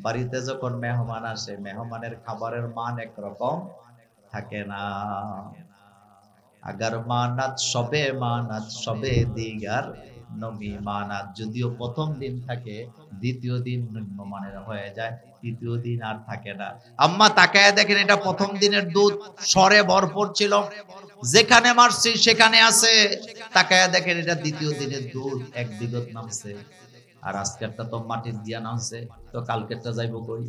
বাড়িতে যখন মেহমান আসে, মেহমানের খাবারের মান একরকম থাকে না। আগার মানাত সবে দিগার নবী মানাত। যদিও প্রথম দিন থাকে, দ্বিতীয় দিন নিম্নমানের হয়ে যায়, তৃতীয় দিন আর থাকে না। আম্মা তাকায় দেখেন, এটা প্রথম দিনের দুধ, সরে ভরপুর ছিল, যেখানে মারছি সেখানে আছে। তাকায় দেখেন এটা দ্বিতীয় দিনের দুধ, এক দিগত নামছে। আর আজকেরটা তো মাটির দিয়া নামছে, তো কালকেরটা যাইব কই?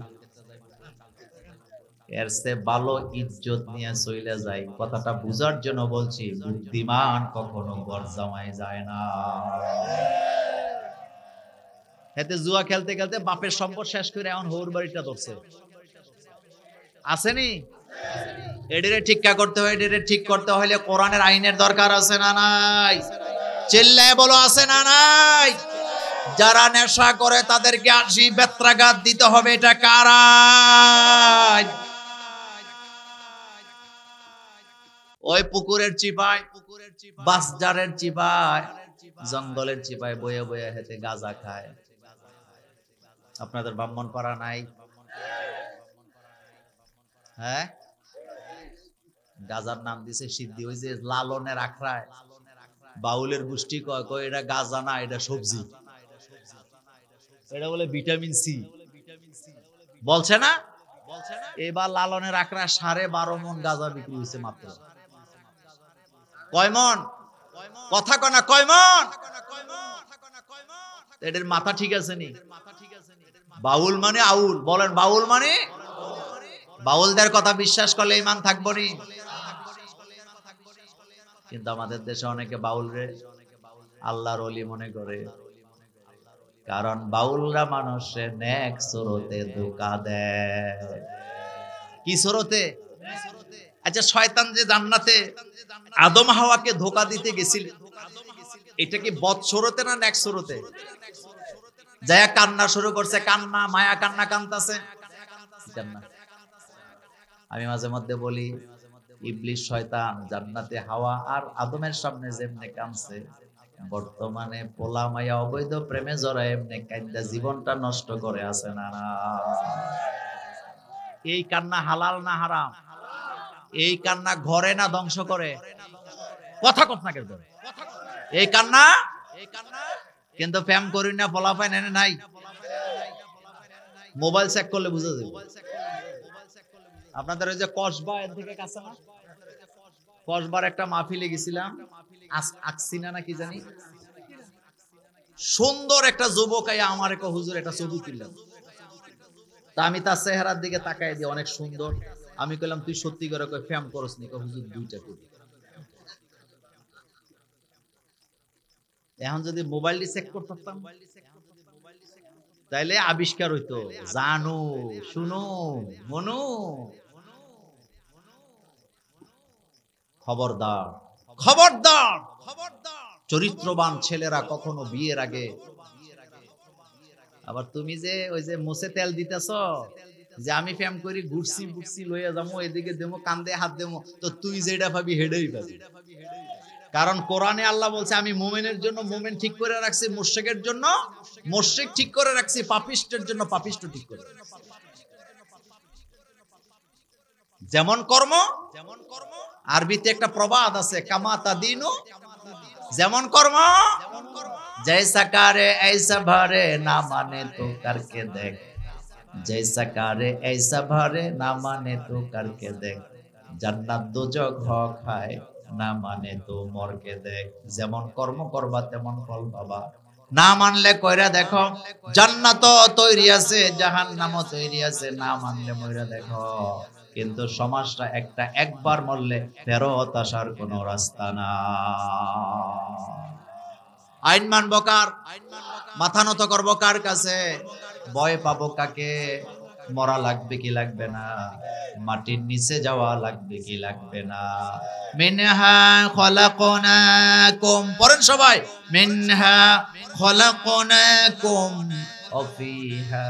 এর চেয়ে ভালো ইজ্জত নিয়ে চলে যায়। কথাটা বুঝার জন্য বলছি, বুদ্ধিমান কখনো ঘর জামাই যায় না। এতে জুয়া খেলতে খেলতে বাপের সম্পদ শেষ করে এখন হৌর বাড়িটা ধরছে। আসেনি? এডেরে ঠিকঠাক করতে হয়, এডেরে ঠিক করতে হলে কোরআনের আইনের দরকার আছে না নাই? চিল্লায় বলো আছে না নাই? যারা নেশা করে তাদেরকে ৮০ বেত্রাঘাত দিতে হবে, এটা কারা? ওই পুকুরের চিপায়, বাসজারের চিপায়, জঙ্গলের চিপায় বয়ে বয়ে হেঁটে গাঁজা খায়। আপনাদের ব্রাহ্মণ পাড়া নাই? হ্যাঁ, গাঁজার নাম দিছে সিদ্ধি। ওই যে লালনের আখড়ায় বাউলের গোষ্ঠী কয় কয় এটা গাঁজা না, এটা সবজি, এটা বলে ভিটামিন সি। বলছে না? এবার লালনের আখড়া 12.5 মণ গাঁজা বিক্রি হয়েছে মাত্র। কয় মণ? কথা কয় না, কয় মণ? এদের মাথা ঠিক আছে নি? বাউল মানে আউল, বলেন বাউল মানে? বাউলদের কথা বিশ্বাস করলে ইমান থাকবো নি? কিন্তু আমাদের দেশে অনেকে বাউলরে আল্লাহর ওলি মনে করে, কারণ বাউলরা মানুষের নেক সুরতে ধোঁকা দেয়। কি সুরতে? আচ্ছা, শয়তান যে জান্নাতে আদম হাওয়াকে ধোঁকা দিতে গেছিল, এটা কি বদ সুরতে না নেক সুরতে? যায়া কান্না শুরু করছে, কান্না, মায়া কান্না কান্দাছে। আমি মাঝে মধ্যে বলি, ইবলিস শয়তান জান্নাতে হাওয়া আর আদমের সামনে যেমনে কাঁদছে, বর্তমানে পোলা মায়া অবৈধ প্রেমে জড়ায় এমনি কাঁদা জীবনটা নষ্ট করে আছে না? এই কান্না হালাল না হারাম? এই কান্না ঘরে না ধ্বংস করে? কথা কত না কেন? এই কান্না কিন্তু প্রেম করি না, পোলা পায় নেনে নাই। মোবাইল চেক করলে বুঝা যাবে। আপনাদের ওই যে কসবা এর থেকে কাছে না, কসবার একটা মাহফিলে গেছিলাম, আকসিনা না কি জানি, সুন্দর একটা যুবক আইয়া আমার একটা হুজুর একটা ছবি তুললাম। তা আমি তার চেহারার দিকে তাকাই দিয়ে, অনেক সুন্দর। আমি কইলাম তুই সত্যি করে কই ফ্যাম করস নি? কই হুজুর দুইটা করি। এখন যদি মোবাইলটি চেক করতাম তাইলে আবিষ্কার হইতো, জানো শুনো মনু। খবরদার, খবরদার, চরিত্রবান ছেলেরা কখনো বিয়ের আগে। আবার তুমি যে ওই যে মুছে তেল দিতেছ, যে আমি ফ্যাম করি, ঘুরছি বুকছি লইয়া যাবো, এদিকে দেবো, কান্দে হাত দেবো, তো তুই যেটা পাবি হেডেই পাবি। কারণ কোরআনে আল্লাহ বলছে, আমি মুমিনের জন্য মুমিন ঠিক করে রাখছি, মুশরিকের জন্য মুশরিক ঠিক করে রাখছি, পাপিষ্টের জন্য পাপিষ্ট ঠিক করে। যেমন কর্ম, আরবিতে একটা প্রবাদ আছে, কামা তাদিনু, যেমন কর্ম জৈসা কারে ऐसा ভরে, না মানে তো করকে দেখ, जैसा कारे ऐसा भरे, ना माने तो करके देख, জান্নাত দোজখ হক খায়, না মানে তো মরকে দেখ। যেমন কর্ম করবা তেমন ফল পাবা, না মানলে কইরা দেখো, জান্নাত তৈরি আছে, জাহান্নামও তৈরি আছে, না মানলে মইরা দেখো। কিন্তু সমাজটা একটা, একবার মরলে ফেরত আসার কোনো রাস্তা না। আইন মানব কার, মাথা নত করবো কার কাছে, ভয় পাবো কাকে, মরা লাগবে কি লাগবে না, মাটির নিচে যাওয়া লাগবে কি লাগবে না। মিনহা খলাকনাকুম, পড়েন সবাই, মিনহা খলাকনাকুম ওয়া ফিহা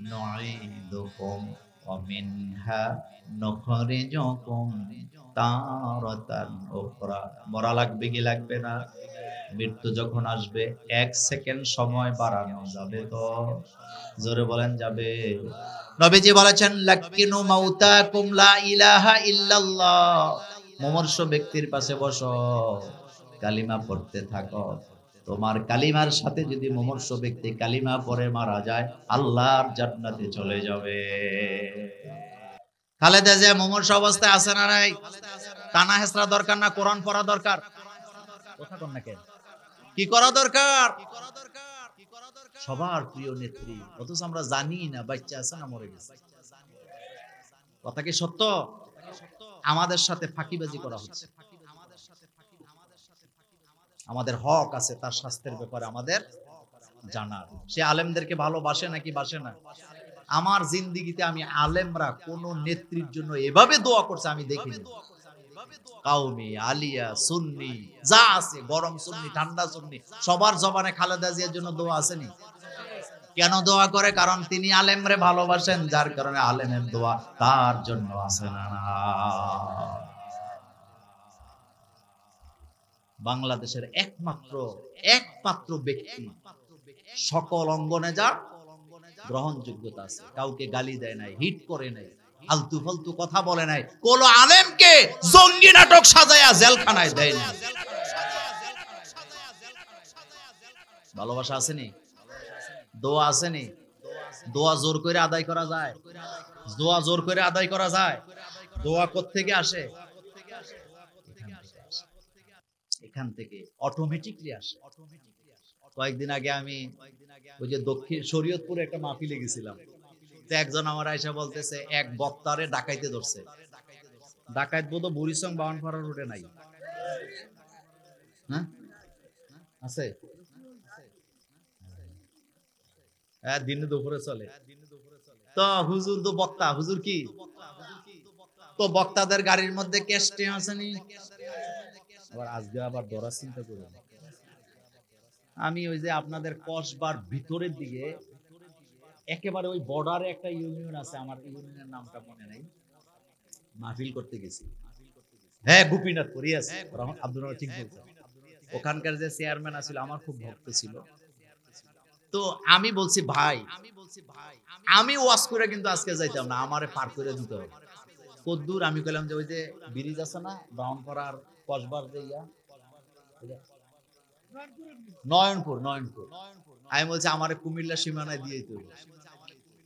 নুঈদুকুম ওয়া মিনহা নুখরিজুকুম তারাতান উখরা। মরা লাগবে কি লাগবে না, মৃত্যু যখন আসবে 1 সেকেন্ড সময় বাড়ানো যাবে তো? জোরে বলেন যাবে? নবীজি বলেছেন, লাকিনু মাউতাকুম লা ইলাহা ইল্লাল্লাহ, মুমূর্ষু ব্যক্তির পাশে বসো, কালিমা পড়তে থাকো। তোমার কালিমার সাথে যদি মুমূর্ষু ব্যক্তি কালিমা পড়ে মারা যায়, আল্লাহর জান্নাতে চলে যাবে। খালেদা জিয়া মুমূর্ষু অবস্থায় আছে না নাই? টানা হেসরা দরকার না, কোরআন পড়া দরকার। কথা কোন না কেন? কি করা দরকার? সবার প্রিয় নেত্রী, অথচ আমরা জানি না বাচ্চা আছে না মরে গেছে। কথা কি সত্য? আমাদের সাথে ফাঁকিবাজি করা হচ্ছে। আমাদের হক আছে তার স্বাস্থ্যের ব্যাপারে আমাদের জানার। সে আলেমদেরকে ভালোবাসে নাকি বাসে না? আমার জিন্দিগিতে আমি আলেমরা কোন নেত্রীর জন্য এভাবে দোয়া করছে আমি দেখিনি। কাউমি, আলিয়া, সুন্নি যা আছে, গরম সুন্নি, ঠান্ডা সুন্নি, সবার জবানে খালেদা জিয়ার জন্য দোয়া আসেনি? কেন দোয়া করে? কারণ তিনি আলেমরে ভালোবাসেন, যার কারণে আলেমের দোয়া তার জন্য আসে না। বাংলাদেশের একমাত্র ব্যক্তি সকল অঙ্গনে যার গ্রহণযোগ্যতা আছে, কাউকে গালি দেয় নাই, হিট করে নাই, আলতু ফালতু কথা বলে নাই, কোন আলেমকে জঙ্গি নাটক সাজায়া জেলখানায় দেয় না। ভালোবাসা আসেনি? দোয়া আসেনি? দোয়া জোর করে আদায় করা যায়? দোয়া জোর করে আদায় করা যায়? দোয়া কোত্থেকে আসে? এখান থেকে অটোমেটিকলি আসে। কয়েকদিন আগে আমি ওই যে দক্ষিণ শরীয়তপুরে একটা মাহফিলে গেছিলাম, তো একজন আমার আয়সা বলতেছে এক বক্তারে ডাকাইতে ধরছে। ডাকাইত বোধ বুড়িসং বাউনপাড়া রোডে নাই? হ্যাঁ আছে, হ্যাঁ দিনে দুপুরে চলে। তো হুজুর তো বক্তা, হুজুর কি তো বক্তাদের গাড়ির মধ্যে ক্যাশটে আসেনি? আবার আজকে আবার ধরার চিন্তা করুন। আমি ওই যে আপনাদের কসবার ভিতরের দিকে একেবারে ওই বর্ডারে একটা ইউনিয়ন আছে, আমার ইউনিয়নের নামটা মনে নাই, মাহফিল করতে গেছি। হ্যাঁ গোপীনাথপুর, ইয়েস, আব্দুর রহমান ঠিক বলছেন। ওখানকার যে চেয়ারম্যান আছিল আমার খুব ভক্ত ছিল। তো আমি বলছি ভাই, আমি ওয়াজ করে কিন্তু আজকে যাইতাম না, আমারে পার করে দিতে হবে। কদ্দুর? আমি কইলাম যে ওই যে ব্রিজ আছে না ব্রাউনপাড়ার কসবার যে নয়নপুর, আমি বলছি আমার কুমিল্লা সীমানায় দিয়ে দিতে হবে।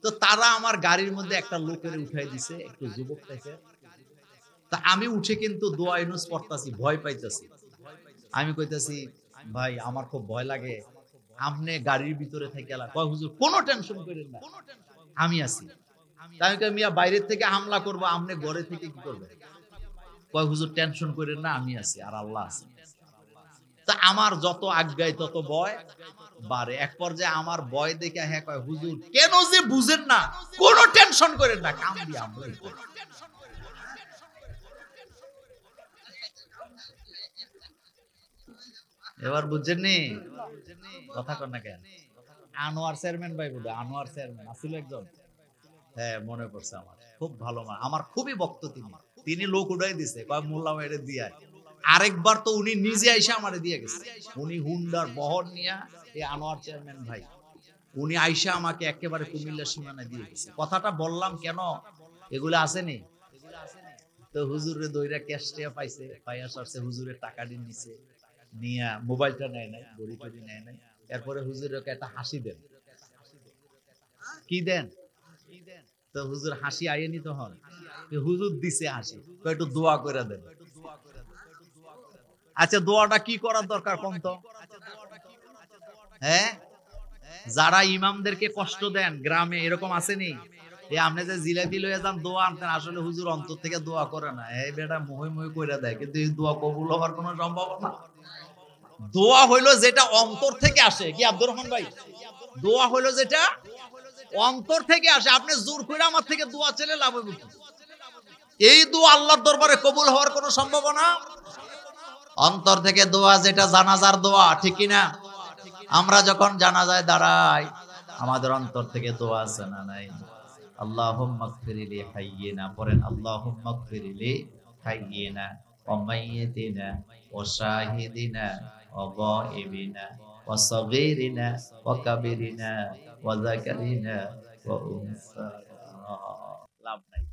তো তারা আমার গাড়ির মধ্যে একটা লোকের উঠাই দিছে, একটু যুবক থেকে। তা আমি উঠে কিন্তু দোয়া ইউনুস পড়তাছি, ভয় পাইতাছি। আমি কইতাছি ভাই আমার খুব ভয় লাগে, আপনি গাড়ির ভিতরে থেকে এলা। কয় হুজুর কোনো টেনশন করেন না, আমি আছি। আমি কই মিয়া বাইরের থেকে হামলা করবো, আপনি ঘরে থেকে কি করবেন? কয় হুজুর টেনশন করেন না, আমি আছি আর আল্লাহ আছে। তা আমার যত আজ্ঞায় তত ভয় বাড়ে। এক পর্যায়ে আমার ভয় দেখে হ্যাঁ কয় হুজুর কেন যে বুঝেন না, কোনো টেনশন করেন না, কাম দিয়ে আমরা করি। এবার বুঝছেন নি কথা কর না কেন? আনোয়ার চেয়ারম্যান ভাই বোধ, আনোয়ার চেয়ারম্যান আসলে একজন, হ্যাঁ মনে পড়ছে আমার, খুব ভালো মা, আমার খুবই ভক্ত তিনি লোক উঠাই দিছে, কয় মোল্লা মেরে দিয়ে। আরেকবার তো উনি নিজে আইসা আমারে দিয়ে গেছে, উনি হুন্ডার বহর নিয়া, এই আনোয়ার চেয়ারম্যান ভাই উনি আইসা আমাকে একেবারে কুমিল্লা সীমানায় দিয়ে গেছে। কথাটা বললাম কেন, এগুলো আসেনি? তো হুজুরে দইরা ক্যাশ টিয়া পাইছে, পাইয়া সারছে হুজুরের টাকা দিয়ে নিছে, নিয়া মোবাইলটা নেয় নাই, ঘড়ি টড়ি নেয় নাই। এরপরে হুজুরকে একটা হাসি দেন, কি দেন? তো হুজুর হাসি আইনি তখন, হুজুর দিছে হাসি, একটু দোয়া করে দেন। আচ্ছা দোয়াটা কি করার দরকার কোন তো? হ্যাঁ, যারা ইমামদেরকে কষ্ট দেন গ্রামে এরকম আসেনি, আপনি যে জিলাপি লইয়া যান দোয়া আনতেন, আসলে হুজুর অন্তর থেকে দোয়া করে না, এই বেটা মুহে মুহে কইরা দেয়, কিন্তু এই দোয়া কবুল হওয়ার কোনো সম্ভাবনা। দোয়া হইলো যেটা অন্তর থেকে আসে, কি আব্দুর রহমান ভাই? দোয়া হইলো যেটা অন্তর থেকে আসে। আপনি জোর করে আমার থেকে দোয়া চেলে লাভ হইব কি? এই দোয়া আল্লাহর দরবারে কবুল হওয়ার কোনো সম্ভাবনা। অন্তর থেকে দোয়া যেটা জানাজার দোয়া, ঠিক কি না? আমরা যখন জানাজায় দাঁড়াই আমাদের অন্তর থেকে দোয়া আছে না নাই? আল্লাহুম্মা গফিরলি হাইয়িনা, পড়েন আল্লাহুম্মা গফিরলি হাইয়িনা ওয়া মাইয়িতিনা ওয়া শাহিদিনা ওয়া গায়িবিনা ওয়া সাগীরিনা ওয়া কাবীরিনা ওয়া যাকারিনা ওয়া উনসা। লাভ নাই।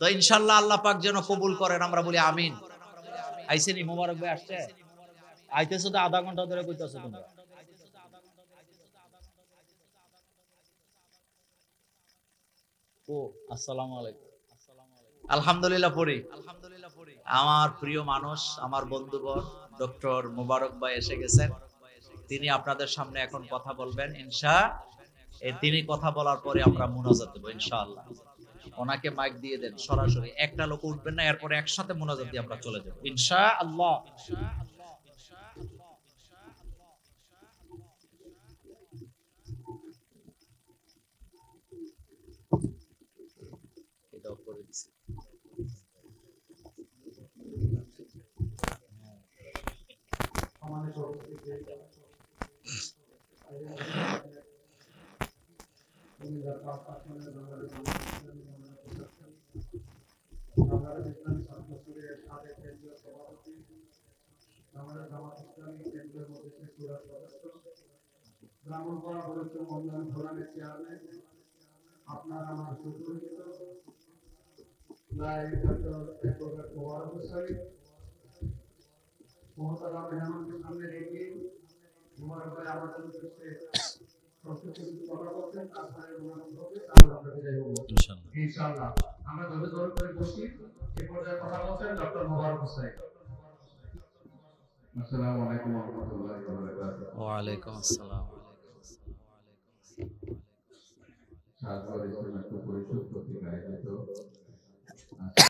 তো ইনশাআল্লাহ আল্লাহ পাক যেন কবুল করেন, আমরা বলি আমিন। আইছেনি মোবারক ভাই আসছে? আইতেছো তো আধা ঘন্টা ধরে কইতাছো তোমরা। ও আসসালামু আলাইকুম। আলহামদুলিল্লাহ পড়ি। আমার প্রিয় মানুষ, আমার বন্ধুবর ডক্টর মোবারক ভাই এসে গেছেন। তিনি আপনাদের সামনে এখন কথা বলবেন তিনি কথা বলার পরে আমরা মুনাজাত দেব ইনশাআল্লাহ। ওনাকে মাইক দিয়ে দেন, সরাসরি একটা লোক উঠবেন না, এরপরে একসাথে মুনাজাত দিয়ে আমরা চলে যাব ইনশাআল্লাহ। এটাও করে দিছি। আপনার আমার সুপরিচিত মহতারাম মেহমানকে সামনে রেখে মোবারক ভাই আমাদের উদ্দেশ্যে কথা বলছেন, তারপরে ইনশাআল্লাহ আমরা ধরে ধরে করে বসি। এ পর্যায়ে কথা বলছেন ডক্টর মোবারক হোসেন। আসসালামু আলাইকুম ওয়া রাহমাতুল্লাহি ওয়া বারাকাতুহু। ওয়া আলাইকুম আসসালাম। সাদরে একটু পরিশুদ্ধ থেকে আয়োজিত